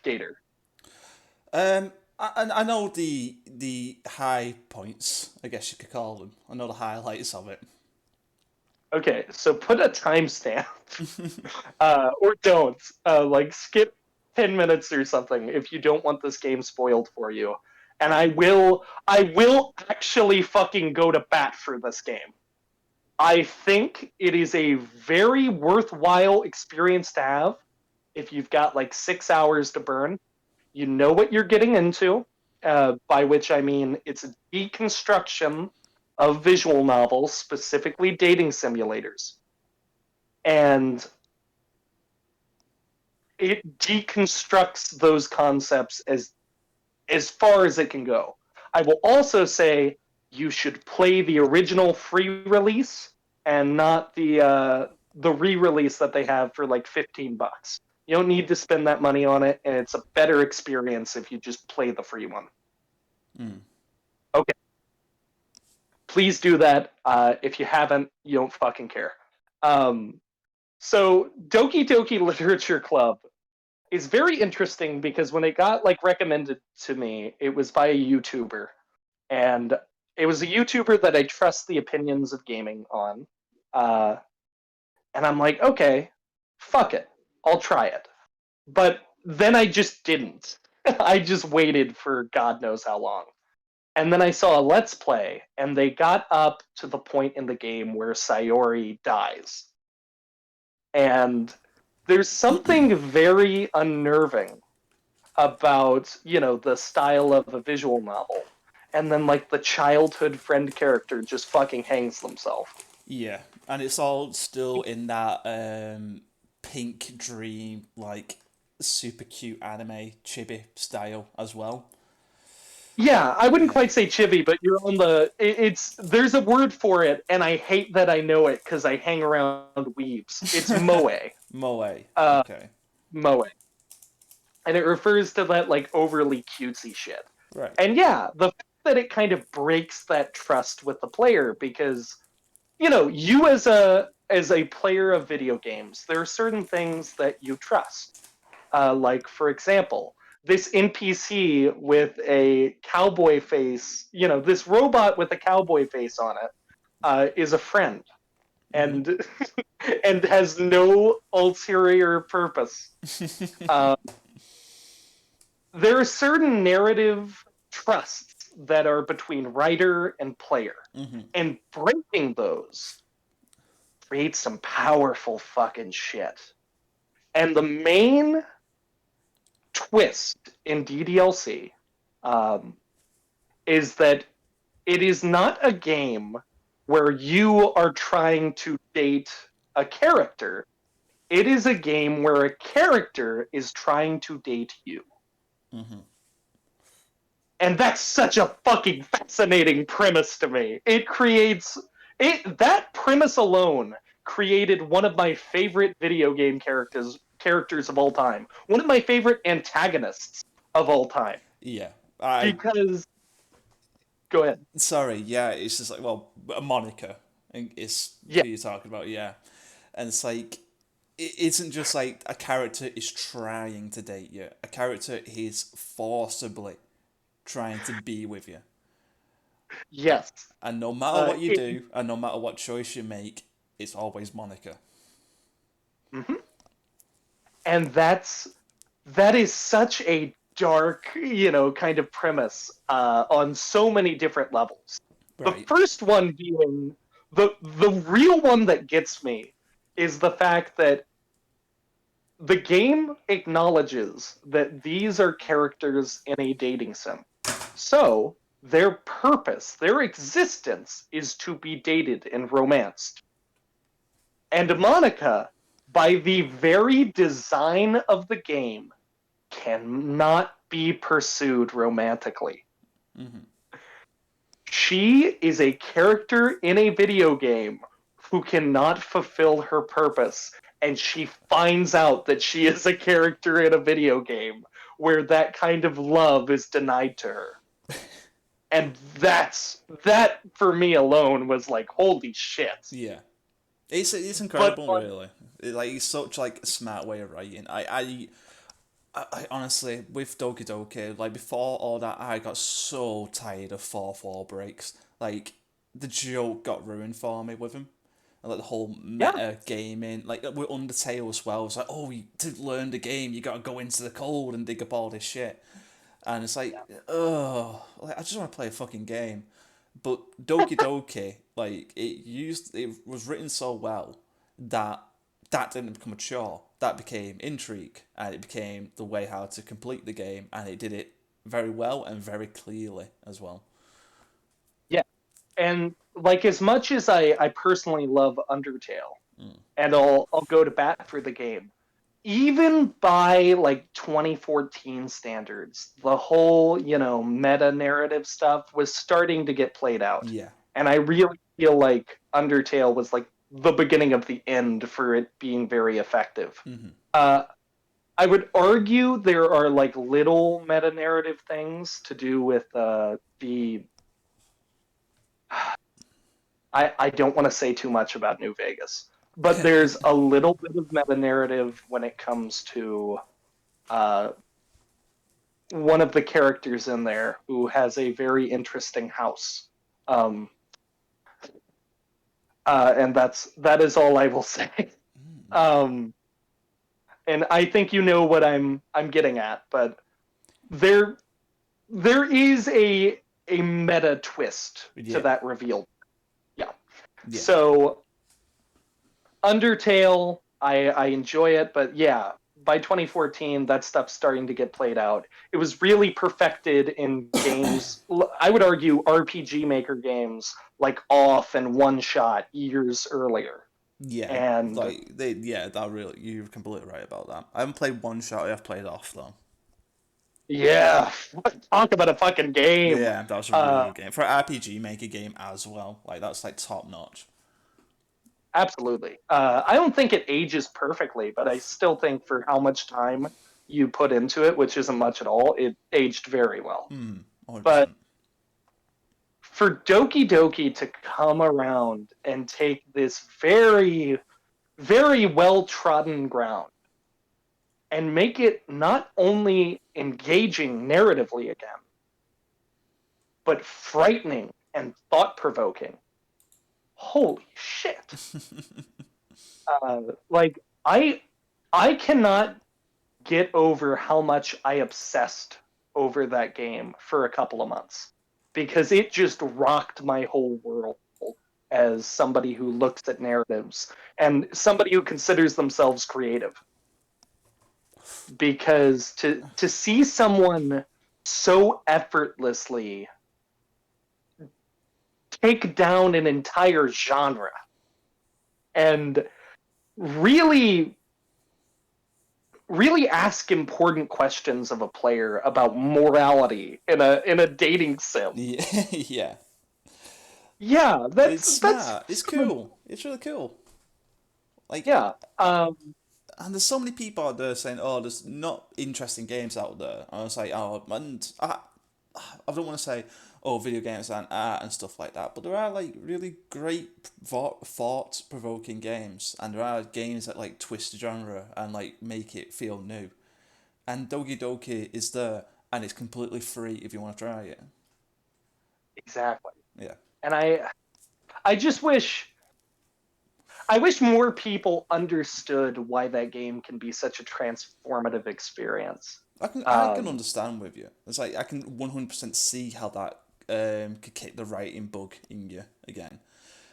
Gator. I know the high points, I guess you could call them. I know the highlights of it. Okay, so put a timestamp, or don't. Like skip 10 minutes or something if you don't want this game spoiled for you. And I will actually fucking go to bat for this game. I think it is a very worthwhile experience to have if you've got like 6 hours to burn. You know what you're getting into, by which I mean it's a deconstruction of visual novels, specifically dating simulators. And it deconstructs those concepts as far as it can go. I will also say you should play the original free release and not the re-release that they have for like $15. You don't need to spend that money on it, and it's a better experience if you just play the free one. Okay. Please do that. If you haven't, you don't fucking care. So Doki Doki Literature Club is very interesting because when it got like recommended to me, it was by a YouTuber, and it was a YouTuber that I trust the opinions of gaming on. And I'm like, okay, fuck it, I'll try it. But then I just didn't. I just waited for God knows how long. And then I saw a Let's Play, and they got up to the point in the game where Sayori dies. And there's something very unnerving about, the style of a visual novel. And then, like, the childhood friend character just fucking hangs themselves. Yeah, and it's all still in that pink dream, like super cute anime chibi style as well. Yeah, I wouldn't quite say chibi, but you're on there's a word for it, and I hate that I know it because I hang around weebs. It's moe. Moe. Uh, Okay. Moe. And it refers to that, like, overly cutesy shit. Right. And yeah, the fact that it kind of breaks that trust with the player because, you as a player of video games, there are certain things that you trust. Like, for example, this NPC with a cowboy face, this robot with a cowboy face on it, is a friend and and has no ulterior purpose. There are certain narrative trusts that are between writer and player, and breaking those creates some powerful fucking shit. And the main twist in DDLC is that it is not a game where you are trying to date a character. It is a game where a character is trying to date you. Mm-hmm. And that's such a fucking fascinating premise to me. That premise alone created one of my favorite video game characters of all time. One of my favorite antagonists of all time. Yeah. Because go ahead. Sorry, yeah, it's just like, well, a moniker is Yeah. who you're talking about, yeah. And it's like, it isn't just like a character is trying to date you. A character is forcibly trying to be with you. Yes. And no matter what you do, and no matter what choice you make, it's always Monica. Mm-hmm. And that is such a dark, kind of premise on so many different levels. Right. The first one being the real one that gets me is the fact that the game acknowledges that these are characters in a dating sim. So their purpose, their existence, is to be dated and romanced. And Monica, by the very design of the game, cannot be pursued romantically. Mm-hmm. She is a character in a video game who cannot fulfill her purpose, and she finds out that she is a character in a video game where that kind of love is denied to her. And that for me alone was like, holy shit. Yeah. It's incredible, really. It's such like a smart way of writing. I honestly, with Doki Doki, like before all that, I got so tired of 4-4 breaks. Like the joke got ruined for me with him, and like the whole meta gaming, like with Undertale as well. It's like, oh, to learn the game, you got to go into the cold and dig up all this shit, and it's like, like I just want to play a fucking game. But Doki Doki, like it was written so well that didn't become a chore. That became intrigue, and it became the way how to complete the game, and it did it very well and very clearly as well. Yeah, and like as much as I personally love Undertale, and I'll go to bat for the game, even by like 2014 standards, the whole meta narrative stuff was starting to get played out. Yeah, and I really feel like Undertale was like the beginning of the end for it being very effective. Mm-hmm. I would argue there are like little meta narrative things to do with the. I don't want to say too much about New Vegas, but there's a little bit of meta narrative when it comes to one of the characters in there who has a very interesting house. And that is all I will say. And I think you know what I'm getting at, but there is a meta twist to that reveal. Yeah. So Undertale, I enjoy it, but yeah, by 2014, that stuff's starting to get played out. It was really perfected in games, I would argue RPG Maker games, like Off and One Shot years earlier. Yeah, and like that really, you're completely right about that. I haven't played One Shot, I've played Off though. Yeah, talk about a fucking game. Yeah, that was a really good game. For an RPG Maker game as well, like that's like top notch. Absolutely. I don't think it ages perfectly, but I still think for how much time you put into it, which isn't much at all, it aged very well. 100%. But for Doki Doki to come around and take this very, very well-trodden ground and make it not only engaging narratively again, but frightening and thought-provoking. Holy shit. Like, I cannot get over how much I obsessed over that game for a couple of months, because it just rocked my whole world as somebody who looks at narratives and somebody who considers themselves creative. because to see someone so effortlessly take down an entire genre and really ask important questions of a player about morality in a dating sim. Yeah, yeah. Yeah, It's that's smart. It's cool. It's really cool. Like, yeah. and there's so many people out there saying, "Oh, there's not interesting games out there." And I was like, "Oh, and I don't want to say, oh, video games aren't art and stuff like that, but there are like really great thought-provoking games, and there are games that like twist the genre and like make it feel new. And Doki Doki is there, and it's completely free if you want to try it. Exactly. Yeah, And I just wish more people understood why that game can be such a transformative experience. I can understand with you. It's like I can 100% see how that could kick the writing bug in you again.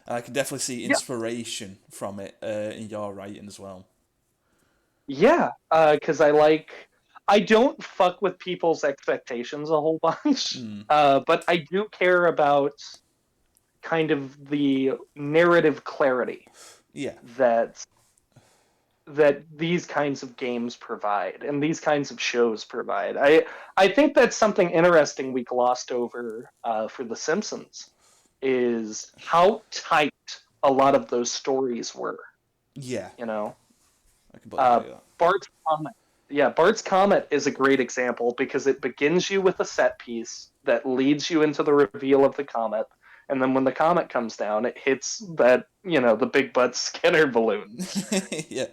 And I can definitely see Yeah. inspiration from it in your writing as well. Yeah, because I don't fuck with people's expectations a whole bunch, but I do care about kind of the narrative clarity Yeah, that these kinds of games provide and these kinds of shows provide. I think that's something interesting we glossed over for The Simpsons is how tight a lot of those stories were. yeah, You know, I completely agree with that. Bart's Comet. Yeah, Bart's Comet is a great example because it begins you with a set piece that leads you into the reveal of the comet, and then when the comet comes down, it hits that the big butt Skinner balloons. Yeah.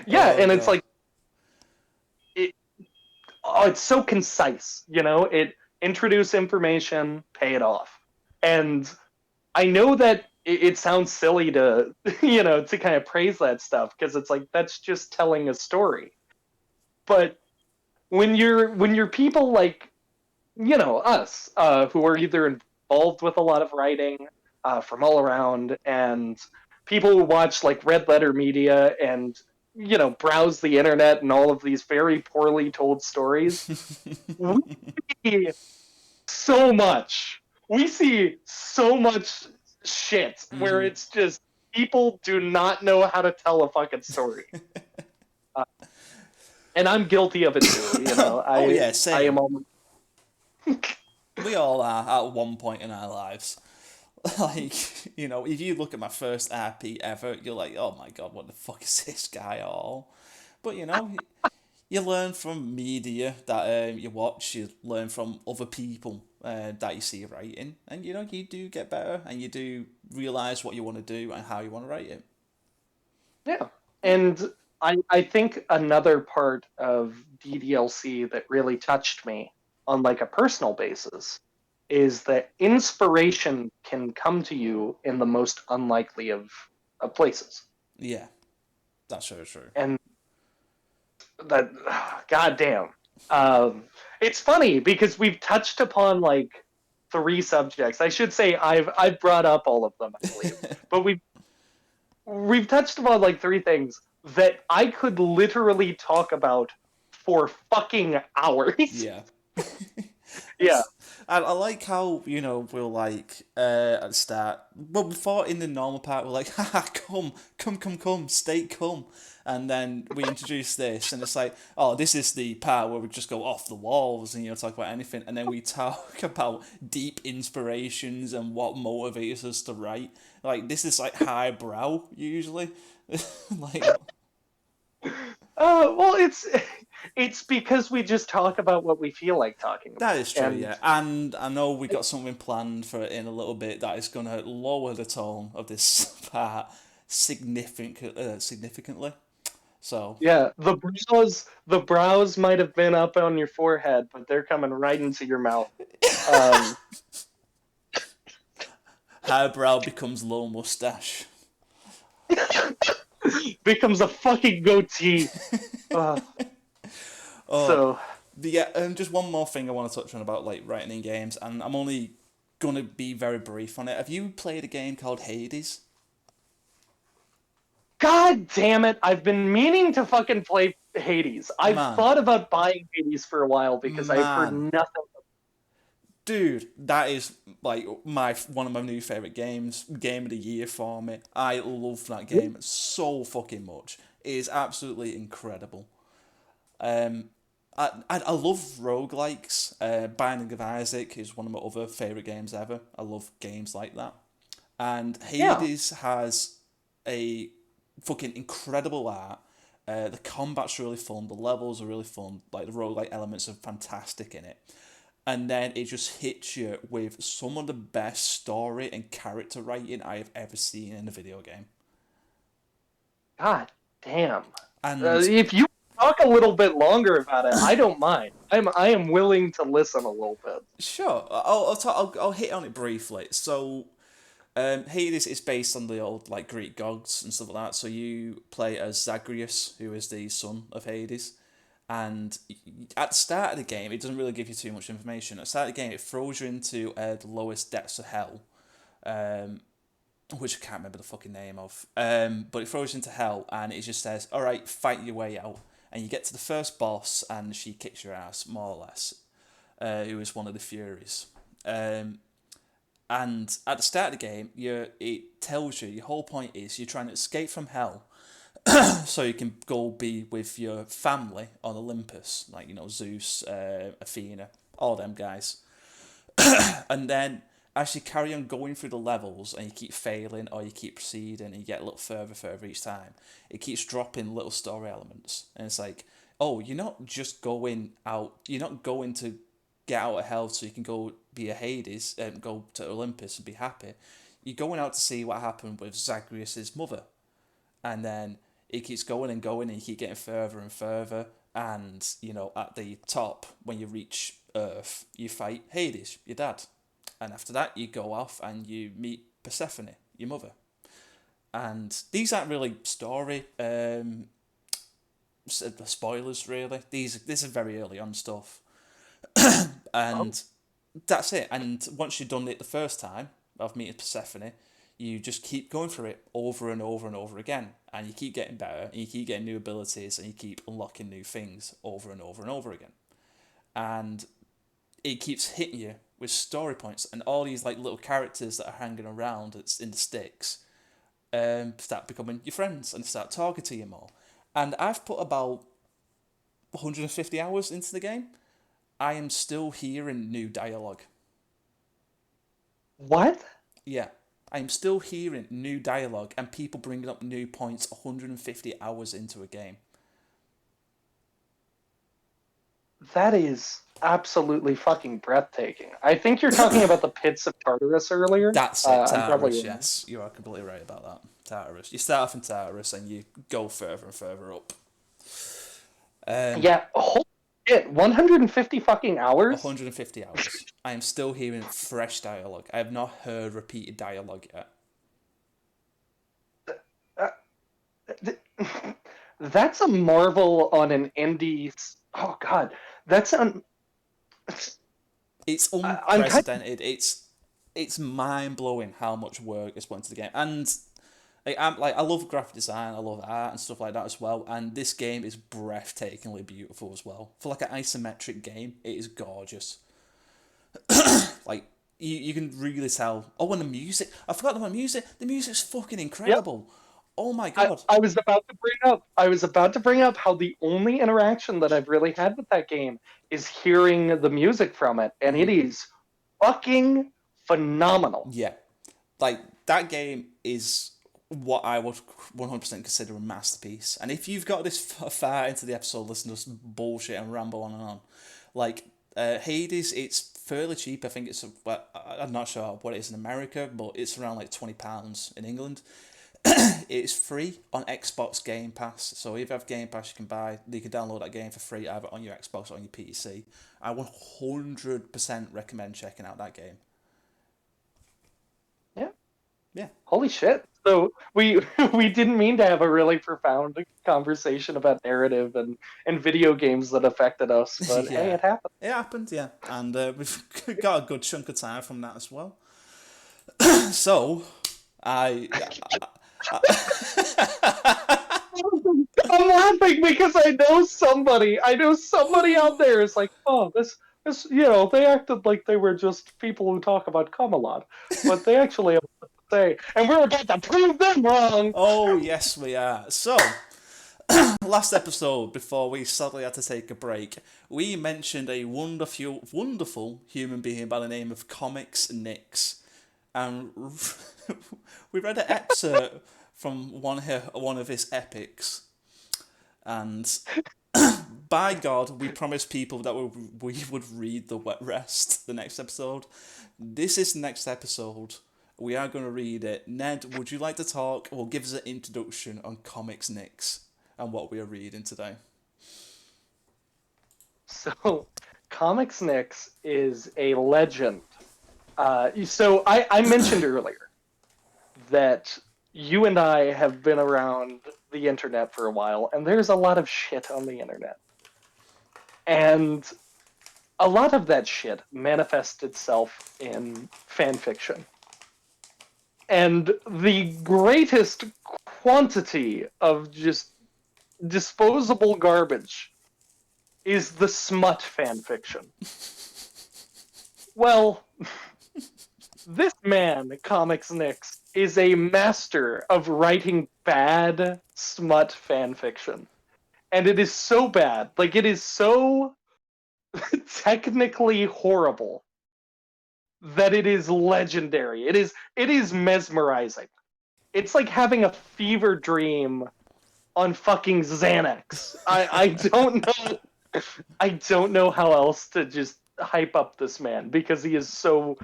Yeah, Oh and it's god. like it's so concise. It introduce information, pay it off, and I know that it sounds silly to to kind of praise that stuff because it's like that's just telling a story, but when you're people like us who are either involved with a lot of writing from all around and people who watch like red letter media and browse the internet and all of these very poorly told stories, we see so much shit where it's just people do not know how to tell a fucking story. And I'm guilty of it too. Oh yeah, I am same. almost We all are at one point in our lives. Like, if you look at my first RP ever, you're like, oh my god, what the fuck is this guy all? But you learn from media that you watch, you learn from other people that you see writing, and you do get better, and you do realise what you want to do and how you want to write it. yeah. And I think another part of DDLC that really touched me on like a personal basis is that inspiration can come to you in the most unlikely of places. Yeah, that's so true. And that, goddamn. It's funny because we've touched upon like 3 subjects. I should say I've brought up all of them, I believe. But we've touched upon like 3 things that I could literally talk about for fucking hours. Yeah. Yeah. I like how, we're like, at the start, well, before in the normal part, we're like, haha, come, state come. And then we introduce this, and it's like, oh, this is the part where we just go off the walls and, talk about anything. And then we talk about deep inspirations and what motivates us to write. Like, this is like highbrow, usually. Like, Well, it's because we just talk about what we feel like talking about. that is true, And yeah. And I know we got something planned for it in a little bit that is going to lower the tone of this part significantly. So, yeah, the brows might have been up on your forehead, but they're coming right into your mouth. highbrow becomes low mustache. Becomes a fucking goatee. Uh, so But yeah, just one more thing I want to touch on about like writing in games, and I'm only gonna be very brief on it. Have you played a game called Hades? God damn it! I've been meaning to fucking play Hades. I've Man. thought about buying Hades for a while because I've heard Man. nothing. Dude, that is like one of my new favorite games. Game of the year for me. I love that game so fucking much. It is absolutely incredible. I love roguelikes. Binding of Isaac is one of my other favorite games ever. I love games like that. And Hades has a fucking incredible art. The combat's really fun. The levels are really fun. Like the roguelike elements are fantastic in it. And then it just hits you with some of the best story and character writing I have ever seen in a video game. God damn. And If you talk a little bit longer about it, I don't mind. I am willing to listen a little bit. sure, I'll hit on it briefly. So, Hades is based on the old like Greek gods and stuff like that. So you play as Zagreus, who is the son of Hades. And at the start of the game, it doesn't really give you too much information. At the start of the game, it throws you into the lowest depths of hell, which I can't remember the fucking name of. But it throws you into hell, and it just says, all right, fight your way out. And you get to the first boss, and she kicks your ass, more or less, who is one of the Furies. And at the start of the game, it tells you, your whole point is you're trying to escape from hell, so you can go be with your family on Olympus, like, Zeus, Athena, all them guys. And then as you carry on going through the levels and you keep failing or you keep proceeding and you get a little further each time, it keeps dropping little story elements. And it's like, oh, you're not just going out, you're not going to get out of hell so you can go be a Hades and go to Olympus and be happy. You're going out to see what happened with Zagreus' mother. And then it keeps going and going, and you keep getting further and further. And, at the top, when you reach Earth, you fight Hades, your dad. And after that, you go off and you meet Persephone, your mother. And these aren't really story spoilers, really. This is very early on stuff. And that's it. And once you've done it the first time of meeting Persephone, you just keep going through it over and over and over again. And you keep getting better, and you keep getting new abilities, and you keep unlocking new things over and over and over again. And it keeps hitting you with story points, and all these like little characters that are hanging around that's in the sticks start becoming your friends and start talking to you more. And I've put about 150 hours into the game. I am still hearing new dialogue. What? Yeah. I'm still hearing new dialogue and people bringing up new points 150 hours into a game. That is absolutely fucking breathtaking. I think you're talking about the pits of Tartarus earlier. That's it, I'm probably Tartarus, wrong. yes. You are completely right about that. Tartarus. You start off in Tartarus and you go further and further up. Yeah, holy shit, 150 fucking hours? 150 hours. I am still hearing fresh dialogue. I have not heard repeated dialogue yet. That's a marvel on an indie... Oh, God. That's It's unprecedented. It's mind-blowing how much work is put into the game. And I love graphic design, I love art and stuff like that as well. And this game is breathtakingly beautiful as well. For like an isometric game, it is gorgeous. Like you can really tell. Oh, and the music! I forgot about music. The music's fucking incredible. Yep. Oh my god! I was about to bring up how the only interaction that I've really had with that game is hearing the music from it, and it is fucking phenomenal. Yeah, like that game is what I would 100% consider a masterpiece. And if you've got this far into the episode, listen to us bullshit and ramble on and on, like Hades, it's fairly cheap. I think it's I'm not sure what it is in America, but it's around like £20 in England. It's free on Xbox Game Pass, so if you have Game Pass, you can download that game for free either on your Xbox or on your PC. I 100% recommend checking out that game. Yeah. Holy shit! So we didn't mean to have a really profound conversation about narrative and video games that affected us, but Yeah. hey, it happened. It happened, yeah, and we've got a good chunk of time from that as well. So, I'm laughing because I know somebody. I know somebody out there is like, oh, this, they acted like they were just people who talk about cum a lot, but they actually have what to say, and we're about to prove them wrong. Oh, yes, we are. So, last episode, before we sadly had to take a break, we mentioned a wonderful human being by the name of Comics Nix. And we read an excerpt from one of his epics. And by God, we promised people that we would read the wet rest the next episode. This is the next episode. We are going to read it. Ned, would you like to talk or give us an introduction on Comics Nix and what we are reading today? So, Comics Nix is a legend. So I mentioned earlier that you and I have been around the internet for a while, and there's a lot of shit on the internet. And a lot of that shit manifests itself in fan fiction. And the greatest quantity of just disposable garbage is the smut fan fiction. Well, this man, Comics Nix, is a master of writing bad smut fan fiction. And it is so bad, like it is so technically horrible that it is legendary. It is mesmerizing. It's like having a fever dream on fucking Xanax. I don't know how else to just hype up this man because he is so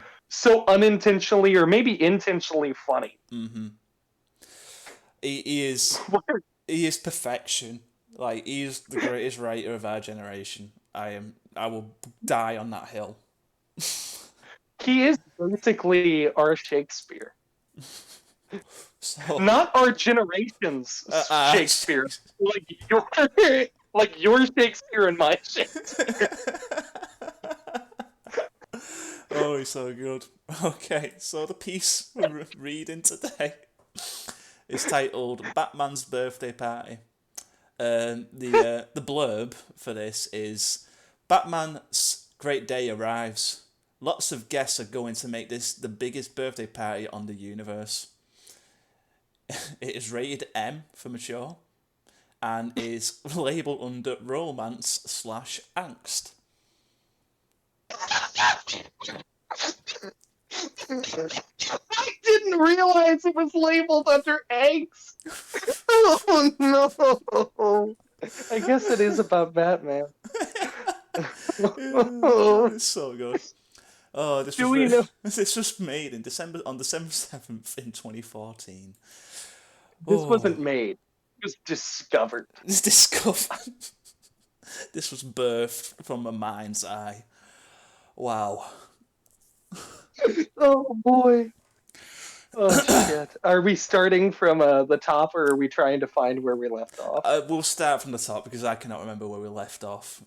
unintentionally or maybe intentionally funny. Mm-hmm. He is perfection. Like, he is the greatest writer of our generation. I will die on that hill. He is basically our Shakespeare. So, Not our generation's Shakespeare. Like your Shakespeare and my Shakespeare. oh, he's so good. Okay, so the piece we're reading today is titled Batman's Birthday Party. The blurb for this is Batman's great day arrives. Lots of guests are going to make this the biggest birthday party on the universe. It is rated M for mature and is labelled under romance/angst. I didn't realize it was labeled under angst. Oh no! I guess it is about Batman. It's so good. Oh, this Do we know? This was made on December 7th in 2014. This wasn't made. It was discovered. It's discovered. This was birthed from a mind's eye. Wow. Oh boy. Oh shit. Are we starting from the top, or are we trying to find where we left off? We'll start from the top because I cannot remember where we left off.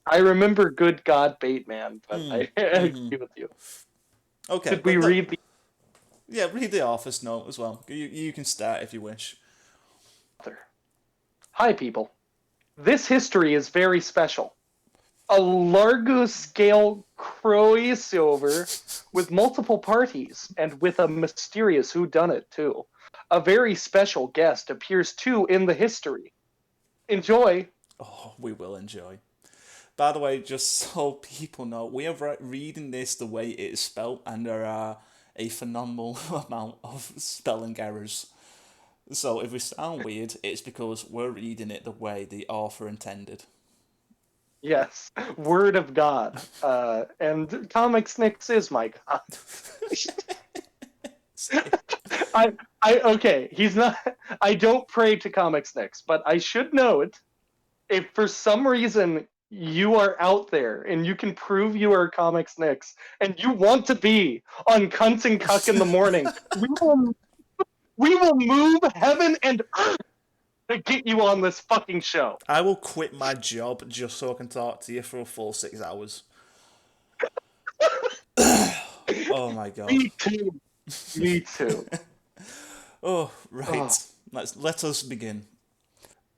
I remember Good God Bateman, but I agree with you. Okay. Did we read the Yeah, read the author's note as well. You can start if you wish. author? Hi, people. This history is very special. A largo-scale crossover with multiple parties and with a mysterious whodunit, too. A very special guest appears, too, in the history. Enjoy. Oh, we will enjoy. By the way, just so people know, we are reading this the way it is spelled, and there are a phenomenal amount of spelling errors. So if we sound weird, it's because we're reading it the way the author intended. Yes, word of God. And Comics Nix is my God. Okay, he's not. I don't pray to Comics Nix, but I should note, if for some reason you are out there and you can prove you are Comics Nix and you want to be on Cunt and Cuck in the morning, we will move heaven and earth to get you on this fucking show. I will quit my job just so I can talk to you for a full 6 hours. Oh my god. Me too. Me too. Oh, right. Let us begin.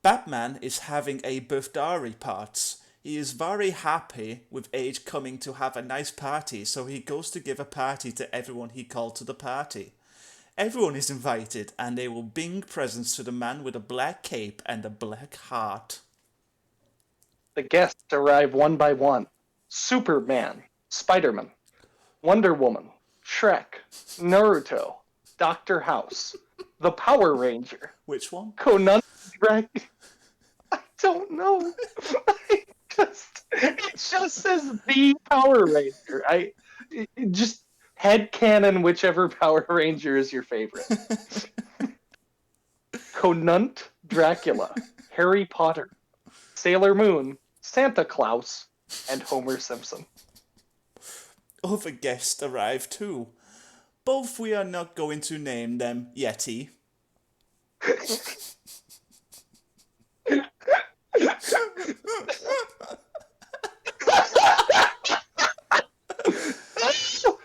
Batman is having a birthday party. He is very happy with age coming to have a nice party, so he goes to give a party to everyone he called to the party. Everyone is invited, and they will bring presents to the man with a black cape and a black heart. The guests arrive one by one. Superman, Spider-Man, Wonder Woman, Shrek, Naruto, Dr. House, the Power Ranger, Which one? Conan I don't know. It just says the Power Ranger. Just headcanon whichever Power Ranger is your favorite. Conunt Dracula, Harry Potter, Sailor Moon, Santa Claus, and Homer Simpson. Other guests arrive too. Both we are not going to name them Yeti.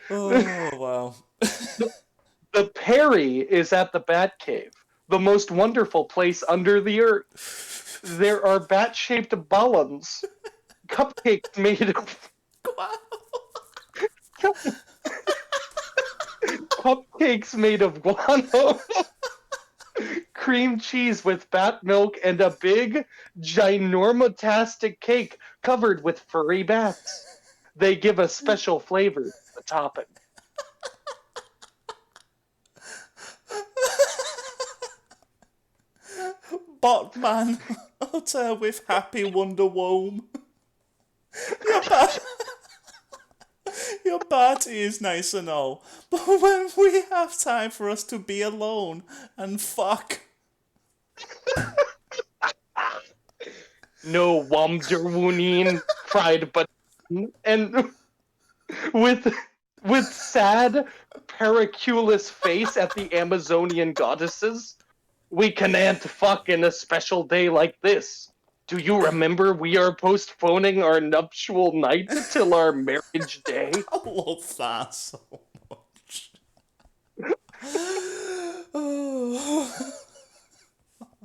Oh, wow. The Perry is at the Batcave, the most wonderful place under the earth. There are bat-shaped balloons, cupcakes made of... Cupcakes made of guano, cream cheese with bat milk, and a big, ginormotastic cake covered with furry bats. They give a special flavor to the topping. Botman, utter with happy Wonder Womb. Your party is nice and all, but when we have time for us to be alone and fuck. No Womderwoonin fried but and with sad periculous face at the Amazonian goddesses. We can't fuck in a special day like this. Do you remember we are postponing our nuptial night till our marriage day? I love that so much.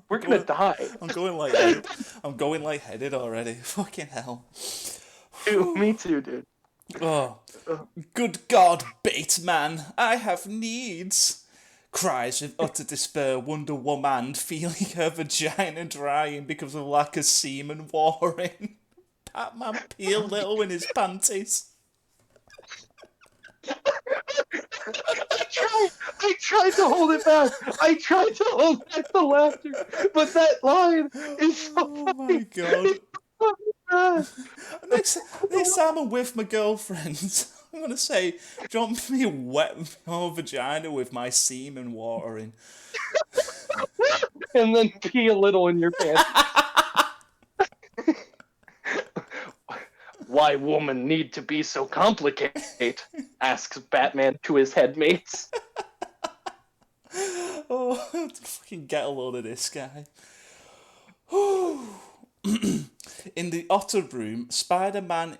We're gonna die. I'm going lightheaded already. Fucking hell. Dude, me too, dude. Oh, good God, Bateman, I have needs. Cries with utter despair Wonder Woman, feeling her vagina drying because of lack of semen watering. Batman peel little in his panties. I tried to hold it back. I tried to hold back the laughter, but that line is so Oh my God. bad. Next time I'm with my girlfriend, I'm going to say, jump me wet my vagina with my semen watering. And then pee a little in your pants. Why woman need to be so complicated? Asks Batman to his headmates. Oh, fucking get a load of this guy. In the otter room, Spider-Man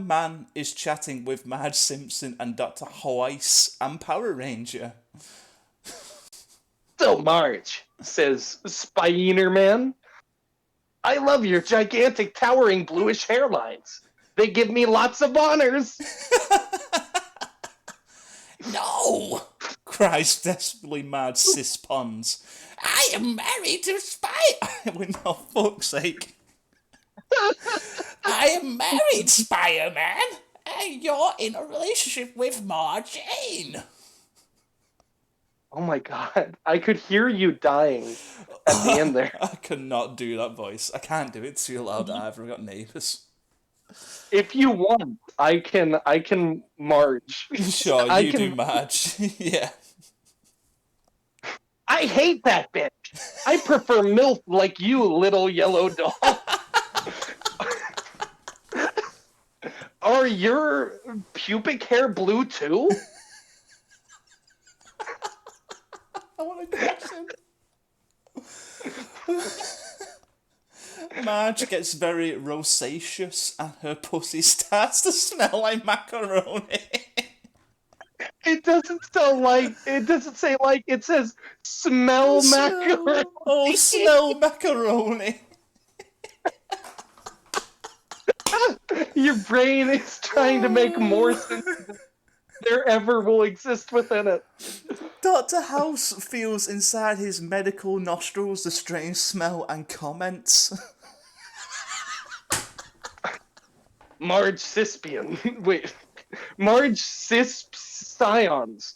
Man is chatting with Marge Simpson and Dr. Hoice and Power Ranger. So Marge, says Spiner Man, I love your gigantic towering bluish hairlines. They give me lots of honors. No! Cries desperately Marge Sispons. I am married to Spider... With no fuck's sake. I am married, Spider-Man, and you're in a relationship with Marjane. Oh my god, I could hear you dying at the end there. I could not do that voice. I can't do it too loud either. I've got neighbours. If you want, I can Marge. Sure, I you can... do Marge. Yeah. I hate that bitch. I prefer MILF like you, little yellow doll. Are your pubic hair blue too? I want to catch him. Marge gets very rosaceous and her pussy starts to smell like macaroni. It doesn't sound like. It doesn't say like. It says smell macaroni. Oh, smell macaroni. Your brain is trying to make more sense than there ever will exist within it. Dr. House feels inside his medical nostrils the strange smell and comments. Marge Cispian. Wait. Marge Ciscions.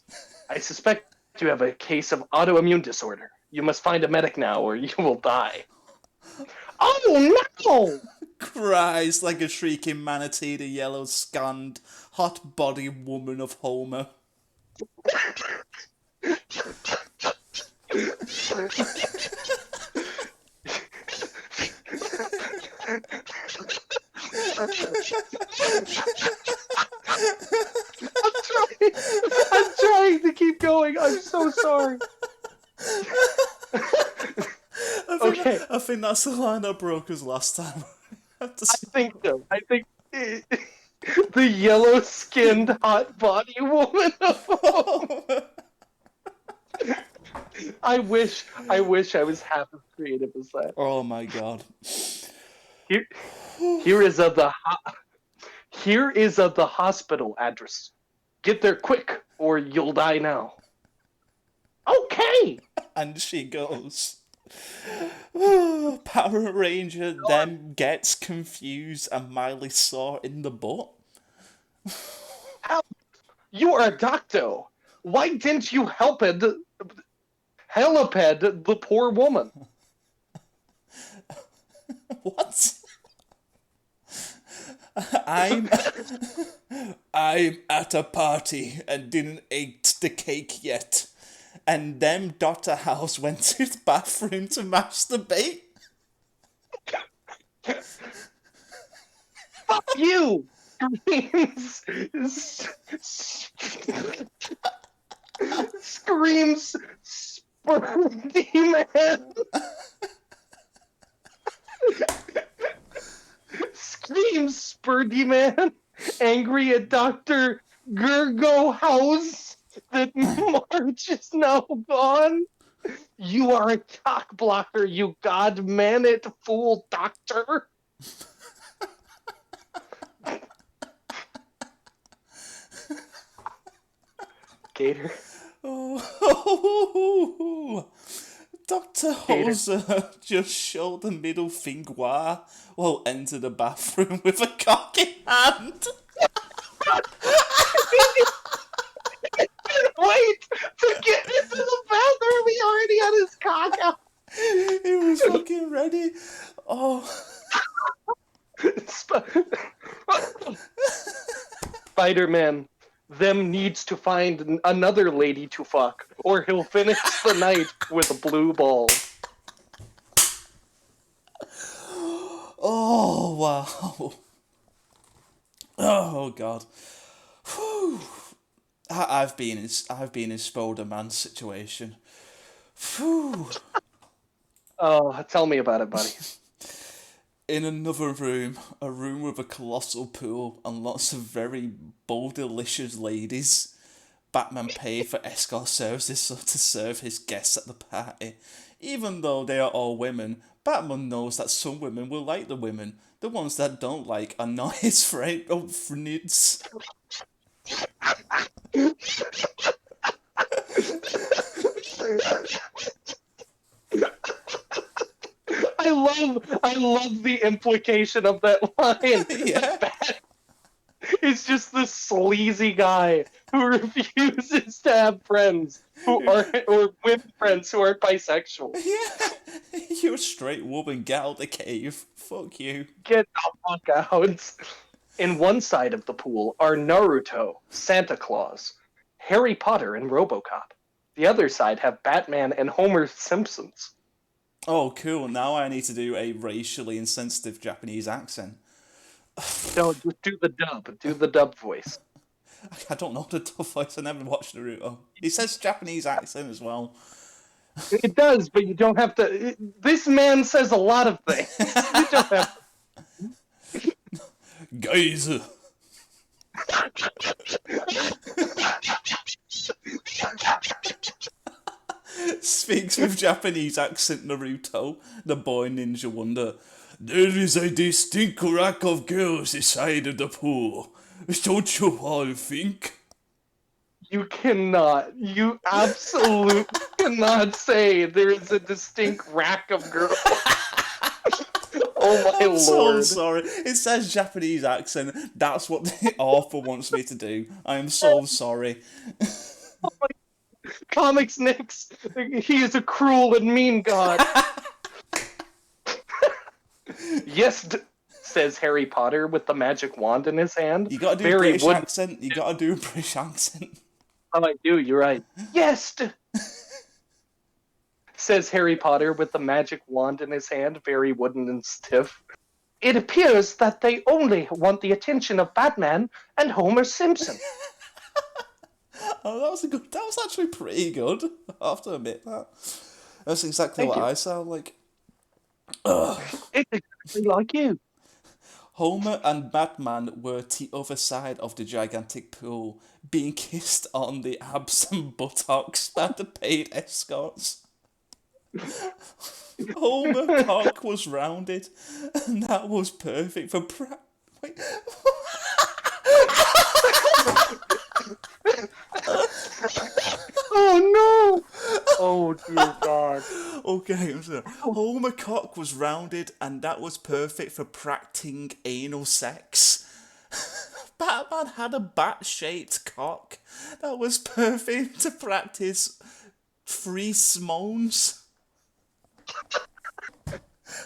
I suspect you have a case of autoimmune disorder. You must find a medic now or you will die. Oh no! Cries like a shrieking manatee, the yellow-scanned, hot-body woman of Homer. I'm trying to keep going. I'm so sorry. Okay. I think that's the line that broke us last time. I think so. I think the yellow-skinned, hot-body woman of Homer. I wish I was half as creative as that. Oh my god. Here is the hospital address. Get there quick, or you'll die now. Okay. And she goes. Power Ranger then gets confused and mildly sore in the butt. You are a doctor. Why didn't you heliped the poor woman? What? I'm at a party and didn't eat the cake yet. And then Dr. House went to the bathroom to masturbate. Fuck you! Screams sperm demon. Screams Spurdy Man, angry at Dr. Gergo House that Marge is now gone. You are a cock blocker, you god man it fool doctor. Gator. Oh. Dr. Hoser just showed the middle finger while entered the bathroom with a cock in hand. Wait to get into the bathroom. He already had his cock out. He was fucking ready. Oh. Spider-Man, them needs to find another lady to fuck, or he'll finish the night with a blue ball. Oh wow. Oh god. Whew. I've been in Spider-Man's situation. Whew. Oh, tell me about it, buddy. In another room, a room with a colossal pool and lots of very delicious ladies, Batman paid for escort services to serve his guests at the party. Even though they are all women, Batman knows that some women will like the women. The ones that don't like are not his friends. I love the implication of that line. Yeah. It's just this sleazy guy who refuses to have friends or women friends who aren't bisexual. Yeah. You're a straight woman, get out the cave. Fuck you. Get the fuck out. In one side of the pool are Naruto, Santa Claus, Harry Potter, and RoboCop. The other side have Batman and Homer Simpsons. Oh, cool. Now I need to do a racially insensitive Japanese accent. No, just do the dub. Do the dub voice. I don't know the dub voice. I never watched Naruto. He says Japanese accent as well. It does, but you don't have to. This man says a lot of things. You don't have to. Guys. speaks with Japanese accent Naruto, the boy ninja wonder. There is a distinct rack of girls inside of the pool. Don't you all think? You absolutely cannot say there is a distinct rack of girls. Oh my I'm so lord. sorry. It says Japanese accent. That's what the author wants me to do. I am so sorry. Comics Nix, he is a cruel and mean god. Yes, says Harry Potter with the magic wand in his hand. You gotta do Very British wooden. accent. You gotta do a British accent. Oh, I do, you're right. Yes, says Harry Potter with the magic wand in his hand, very wooden and stiff. It appears that they only want the attention of Batman and Homer Simpson. Oh, that was a good. That was actually pretty good. I have to admit that. That's exactly Thank what you. I sound like. It's exactly like you. Homer and Batman were at the other side of the gigantic pool, being kissed on the abs and buttocks by the paid escorts. Homer cock was rounded, and that was perfect for Wait. Oh no! Oh dear God. Okay, I'm sorry. Homer cock was rounded, and that was perfect for practicing anal sex. Batman had a bat-shaped cock that was perfect to practice free smones.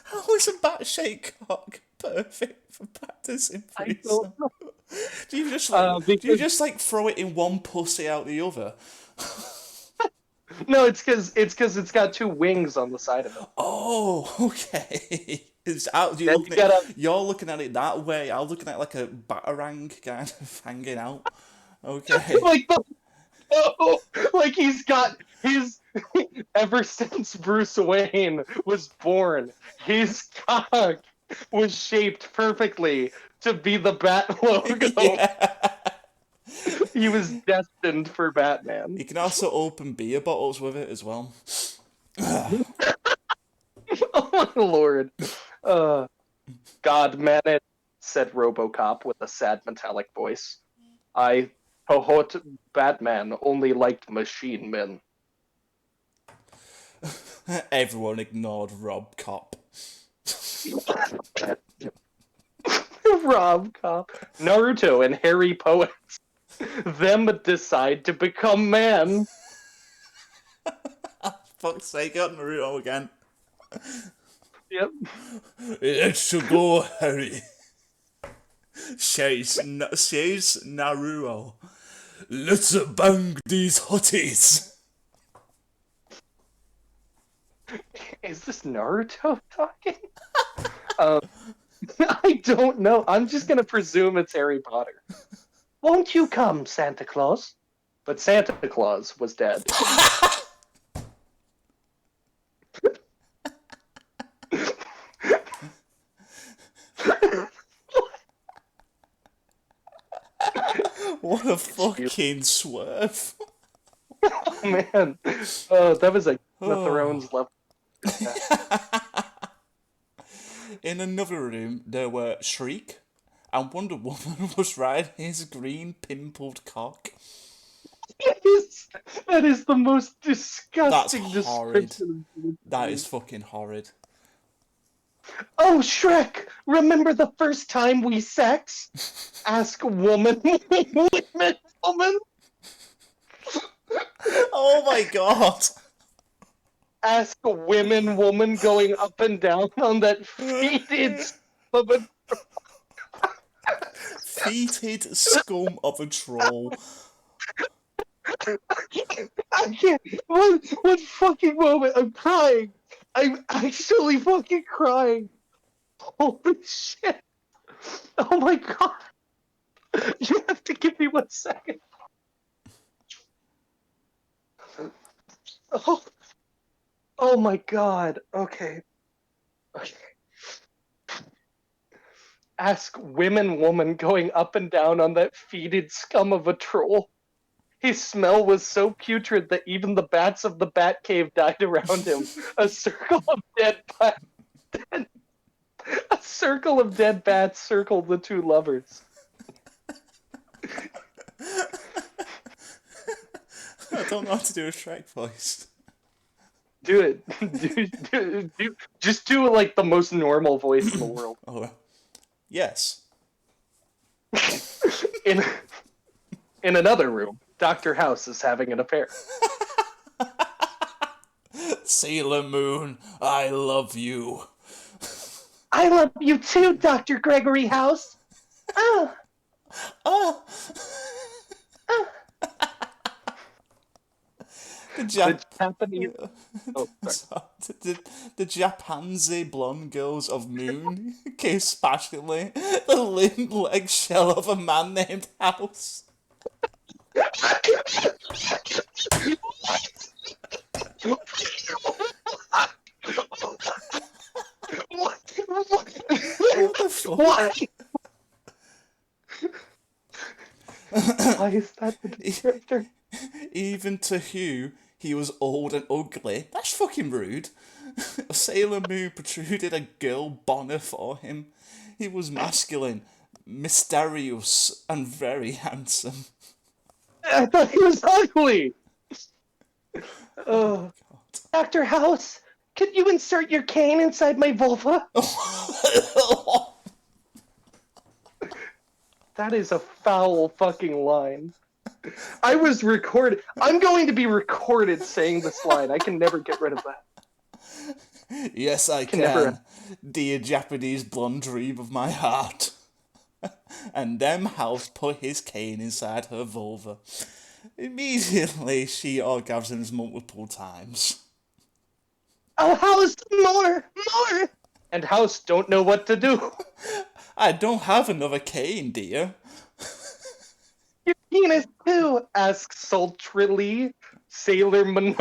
How is a bat-shaped cock perfect for practicing I free don't know. smones? Do you just like throw it in one pussy out the other? No, it's because it's got two wings on the side of it. Oh, okay. It's out. Then you gotta- You're looking at it that way. I'm looking at it like a batarang kind of hanging out. Okay. like he's got his ever since Bruce Wayne was born, his cock was shaped perfectly to be the Bat logo. Yeah. He was destined for Batman. You can also open beer bottles with it as well. Oh my lord. God man it, said RoboCop with a sad metallic voice. I thought Batman only liked machine men. Everyone ignored Rob Cop. Rob Cop. Naruto and Harry Poets. Them decide to become man. Fuck's sake, got Naruto again. Yep. Let's go, Harry. Says Naruto. Let's bang these hotties. Is this Naruto talking? I don't know. I'm just gonna presume it's Harry Potter. Won't you come, Santa Claus? But Santa Claus was dead. What a fucking swerve. Oh man. That was a Game of Thrones level. In another room, there were Shriek, and Wonder Woman was riding his green pimpled cock. That is the most disgusting That's horrid. description. That is fucking horrid. Oh, Shrek! Remember the first time we sex? Ask woman. Woman. Oh my god! Ask a woman going up and down on that faded woman. Feeted scum of a troll. I can't. What fucking moment? I'm crying. I'm actually fucking crying. Holy shit. Oh my god. You have to give me 1 second. Oh my god. Okay. Ask woman going up and down on that feeded scum of a troll. His smell was so putrid that even the bats of the bat cave died around him. A circle of dead bats circled the two lovers. I don't know how to do a Shrek voice. Do it. Just do like the most normal voice in the world. Oh, yes. In another room, Dr. House is having an affair. Sailor Moon, I love you. I love you too, Dr. Gregory House. Oh. Oh. The Japanese. Oh, the Japanese blonde girls of Moon, especially the limp leg shell of a man named House. What the fuck? Why? Why is that the descriptor? Even to who he was old and ugly. That's fucking rude. Sailor Moon protruded a girl boner for him. He was masculine, mysterious, and very handsome. I thought he was ugly. Oh, Dr. House, could you insert your cane inside my vulva? That is a foul fucking line. I was recorded. I'm going to be recorded saying this line. I can never get rid of that. Yes, I can. Dear Japanese blonde dream of my heart. And then House put his cane inside her vulva. Immediately, she orgasms multiple times. Oh, House, more! And House don't know what to do. I don't have another cane, dear. Your penis too, asks sultrily Sailor Moon.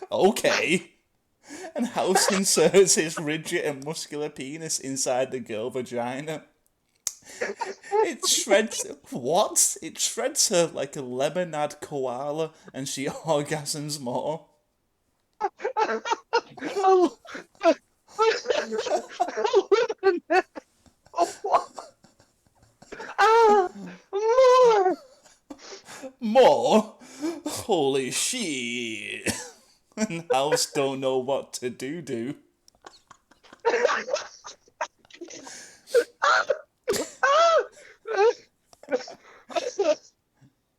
Okay. And House inserts his rigid and muscular penis inside the girl vagina. It shreds... What? It shreds her like a lemonade koala, and she orgasms more. More! More? Holy shit. And House don't know what to do.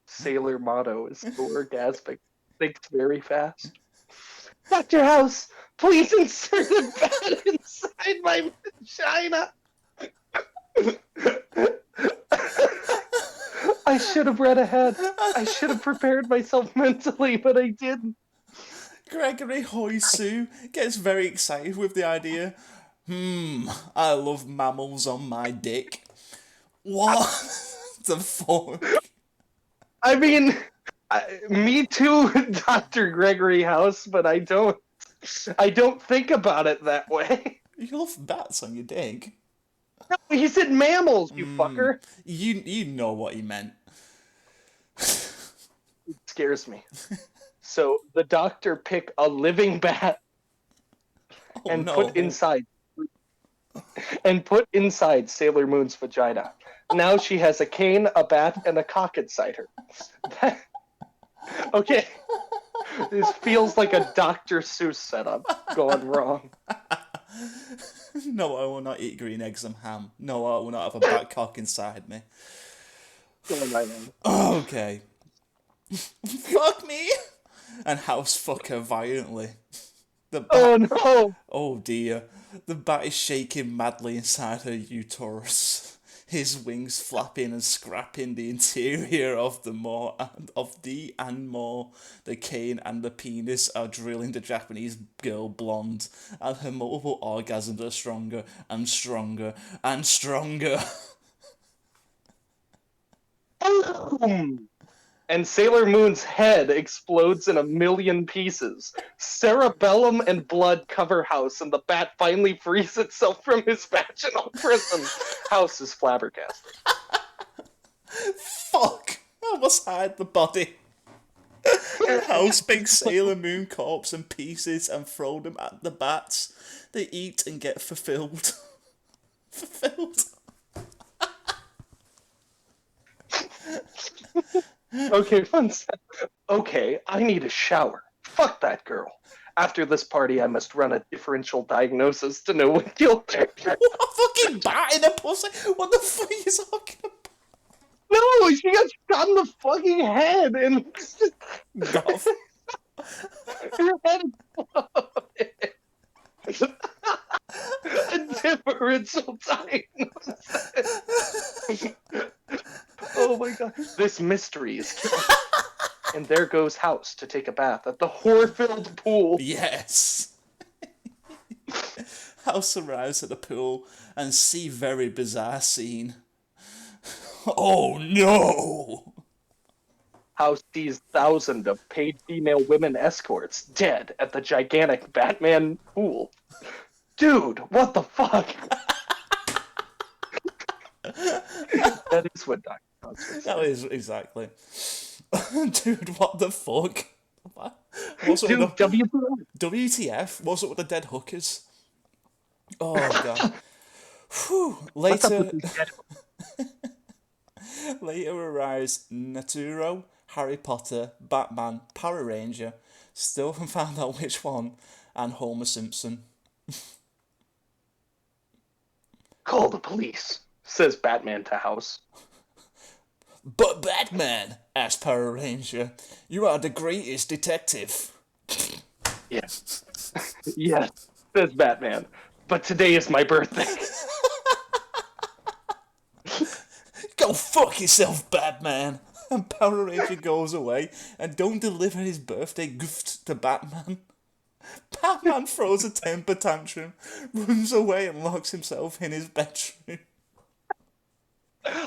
Sailor motto is orgasmic. Thinks very fast. Dr. House, please insert a bat inside my vagina. I should have read ahead. I should have prepared myself mentally, but I didn't. Gregory Hoisu gets very excited with the idea. I love mammals on my dick. What the fuck? I mean, me too, Dr. Gregory House, but I don't think about it that way. You love bats on your dick. No, he said mammals, you fucker. You know what he meant. It scares me. So the doctor picked a living bat and put inside Sailor Moon's vagina. Now she has a cane, a bat, and a cock inside her. Okay. This feels like a Dr. Seuss setup gone wrong. No, I will not eat green eggs and ham. No, I will not have a bat cock inside me. Okay. Fuck me! And House fuck her violently. Oh no! Oh dear. The bat is shaking madly inside her uterus. His wings flapping and scrapping the interior of the more. The cane and the penis are drilling the Japanese girl blonde, and her multiple orgasms are stronger and stronger and stronger. And Sailor Moon's head explodes in a million pieces. Cerebellum and blood cover House, and the bat finally frees itself from his vaginal prison. House is flabbergasted. Fuck! I must hide the body. House big Sailor Moon corpse in pieces and throw them at the bats. They eat and get fulfilled. Fulfilled. Okay, fun stuff. Okay, I need a shower. Fuck that girl. After this party, I must run a differential diagnosis to know what killed her. What a fucking bat in a pussy? What the fuck are you talking about? No, she got shot in the fucking head, and Golf. her head exploded. A differential diagnosis. Oh my god. This mystery is killing. And there goes House to take a bath at the whore-filled pool. Yes. House arrives at the pool and see very bizarre scene. Oh no! House sees thousands of paid female women escorts dead at the gigantic Batman pool. Dude, what the fuck? That is what Dr. Johnson That is exactly. Dude, what the fuck? What's up Dude, with the WTF? WTF? What's up with the dead hookers? Oh god. Whew. What's up Later, with these dead- later arrives Naturo, Harry Potter, Batman, Power Ranger. Still haven't found out which one, and Homer Simpson. Call the police, says Batman to House. But Batman, asked Power Ranger, you are the greatest detective. Yes. Yes, says Batman. But today is my birthday. Go fuck yourself, Batman. And Power Ranger goes away and don't deliver his birthday gift to Batman. Batman throws a temper tantrum, runs away and locks himself in his bedroom.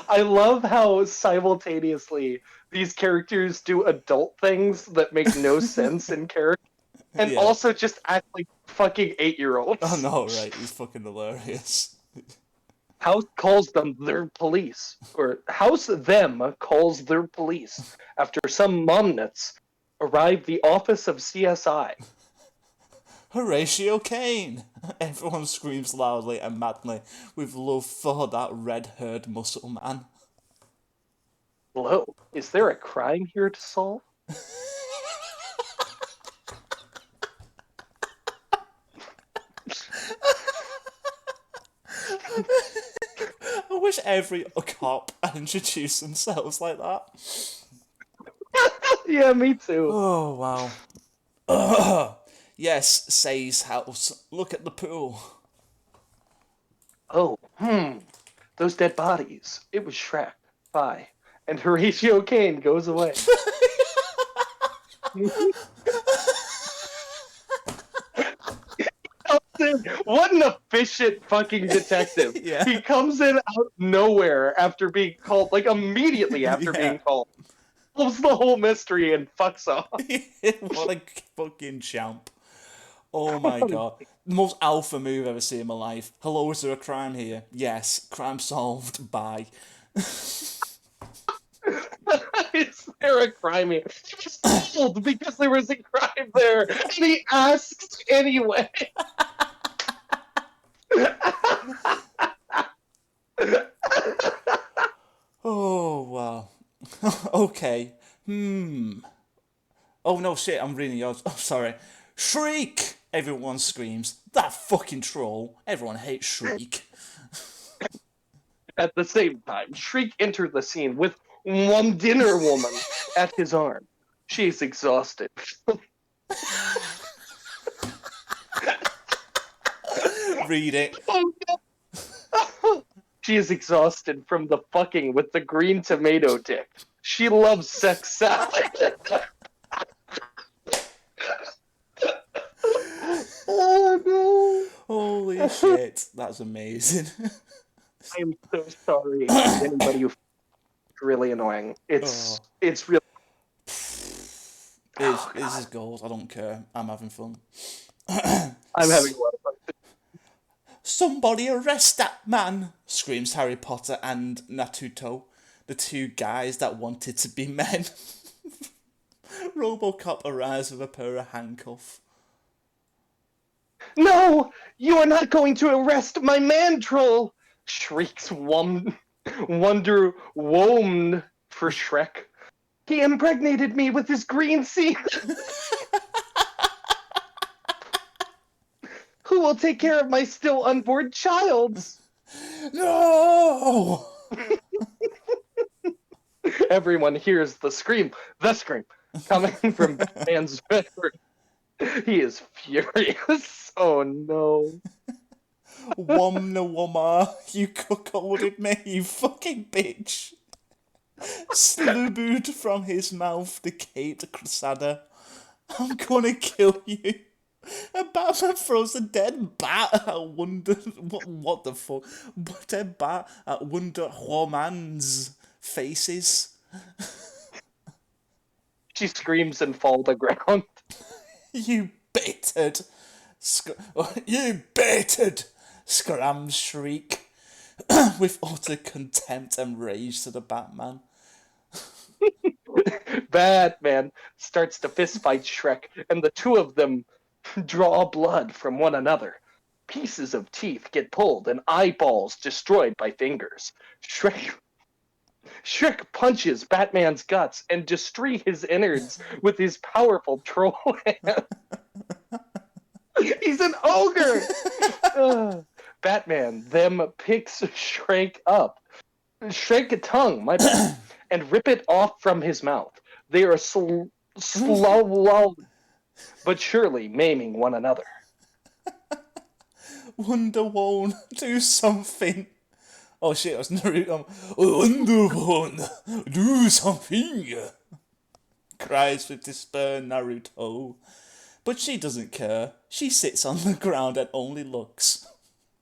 I love how simultaneously these characters do adult things that make no sense in character, and Yeah. also just act like fucking 8-year-olds. I know, right? He's fucking hilarious. House calls them their police, or House them calls their police after some momnuts arrive the office of CSI. Horatio Kane! Everyone screams loudly and madly with love for that red-haired muscle man. Hello, is there a crime here to solve? I wish every cop had introduced themselves like that. Yeah, me too. Oh, wow. Ugh. Yes, says House. Look at the pool. Oh, those dead bodies. It was Shrek. Bye. And Horatio Kane goes away. What an efficient fucking detective. Yeah. He comes in out of nowhere after being called, like immediately after Yeah. being called. Solves the whole mystery and fucks off. What a fucking champ. Oh my god. The most alpha move I've ever seen in my life. Hello, is there a crime here? Yes. Crime solved. Bye. Is there a crime here? He was told because there was a crime there, and he asks anyway. Oh, wow. Okay. Oh, no, shit, I'm reading yours. Oh, sorry. Shriek! Everyone screams. That fucking troll. Everyone hates Shriek. At the same time, Shriek entered the scene with one dinner woman at his arm. She is exhausted. Read it. Oh, no. She is exhausted from the fucking with the green tomato dick. She loves sex salad. Oh no! Holy shit. That's amazing. I am so sorry. Anybody who really annoying. It's really. This is gold. I don't care. I'm having fun. I'm having a lot of fun. Somebody arrest that man! Screams Harry Potter and Natuto. the two guys that wanted to be men. RoboCop arrives with a pair of handcuffs. No! You are not going to arrest my man troll! Shrieks Wonder Woman for Shrek. He impregnated me with his green seed! Who will take care of my still unborn child? No! Everyone hears the scream, coming from Batman's bedroom. He is furious. Oh no. Womna womma, you cuckolded me, you fucking bitch. Slubooed from his mouth the Kate Crusada. I'm gonna kill you. A Batman throws a dead bat at Wonder... What the fuck? Dead bat at Wonder Woman's faces. She screams and falls to the ground. You baited! You baited! Scrams shriek, with utter contempt and rage to the Batman. Batman starts to fistfight Shrek, and the two of them draw blood from one another. Pieces of teeth get pulled and eyeballs destroyed by fingers. Shrek punches Batman's guts and destroys his innards with his powerful troll hand. He's an ogre! Batman then picks Shrek up. Shrek tongue, my bad, and rip it off from his mouth. They are slow, but surely maiming one another. Wonder Woman, do something. Oh shit, I was Naruto. Wonder Woman, do something. Cries with despair Naruto. But she doesn't care. She sits on the ground and only looks.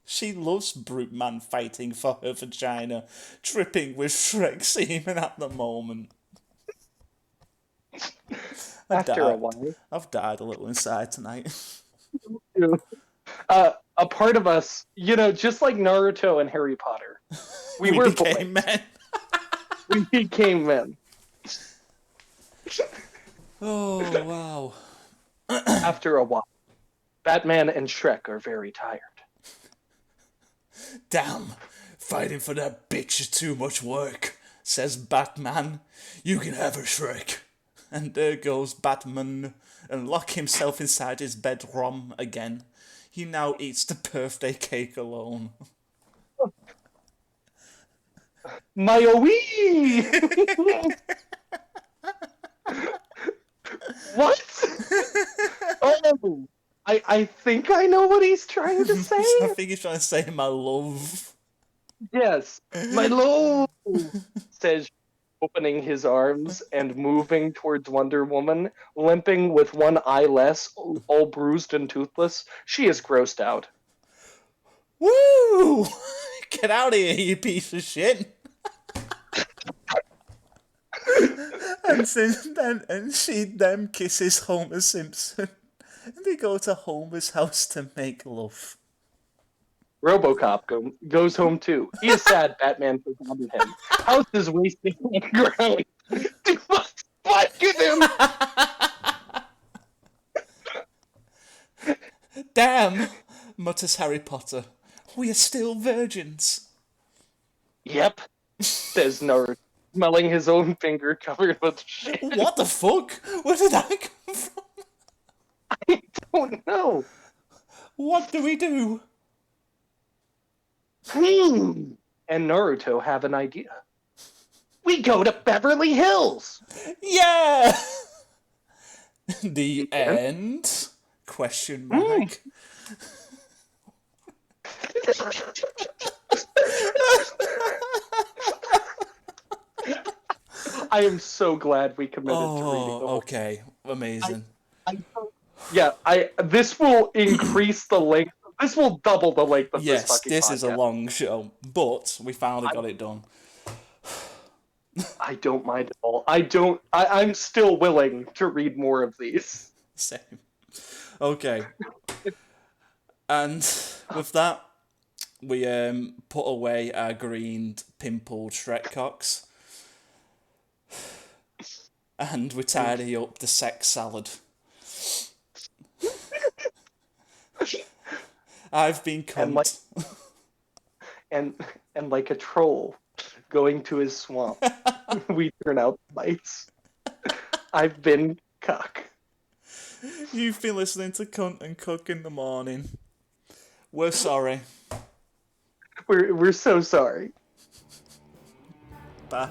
She loves Brute Man fighting for her vagina, tripping with Shrek semen at the moment. After a while. I've died a little inside tonight. A part of us, just like Naruto and Harry Potter, we were became boys. men. We became men. Oh, wow. After a while, Batman and Shrek are very tired. Damn, fighting for that bitch is too much work, says Batman. You can have her, Shrek. And there goes Batman, and lock himself inside his bedroom again. He now eats the birthday cake alone. My Wii! What? Oh, I think I know what he's trying to say. I think he's trying to say my love. Yes, my love, says, opening his arms and moving towards Wonder Woman, limping with one eye less, all bruised and toothless. She is grossed out. Woo! Get out of here, you piece of shit. and she then kisses Homer Simpson. And they go to Homer's house to make love. RoboCop goes home too. He is sad Batman forgotten him. House is wasting on the ground. Do not fuck him! Damn, mutters Harry Potter. We are still virgins. Yep, says Naruto, smelling his own finger covered with shit. What the fuck? Where did that come from? I don't know. What do we do? And Naruto have an idea. We go to Beverly Hills. Yeah. The end? Question mark. I am so glad we committed to reading the whole. Okay, amazing. This will increase the length. This will double the length of this fucking this podcast. is a long show, but we finally got it done. I don't mind at all. I'm still willing to read more of these. Same. Okay. And with that, we put away our green pimpled Shrek cocks And we tidy up the sex salad. I've been cunt. And like a troll going to his swamp, we turn out the lights. I've been cuck. You've been listening to Cunt and Cook in the Morning. We're sorry. We're so sorry. Bye.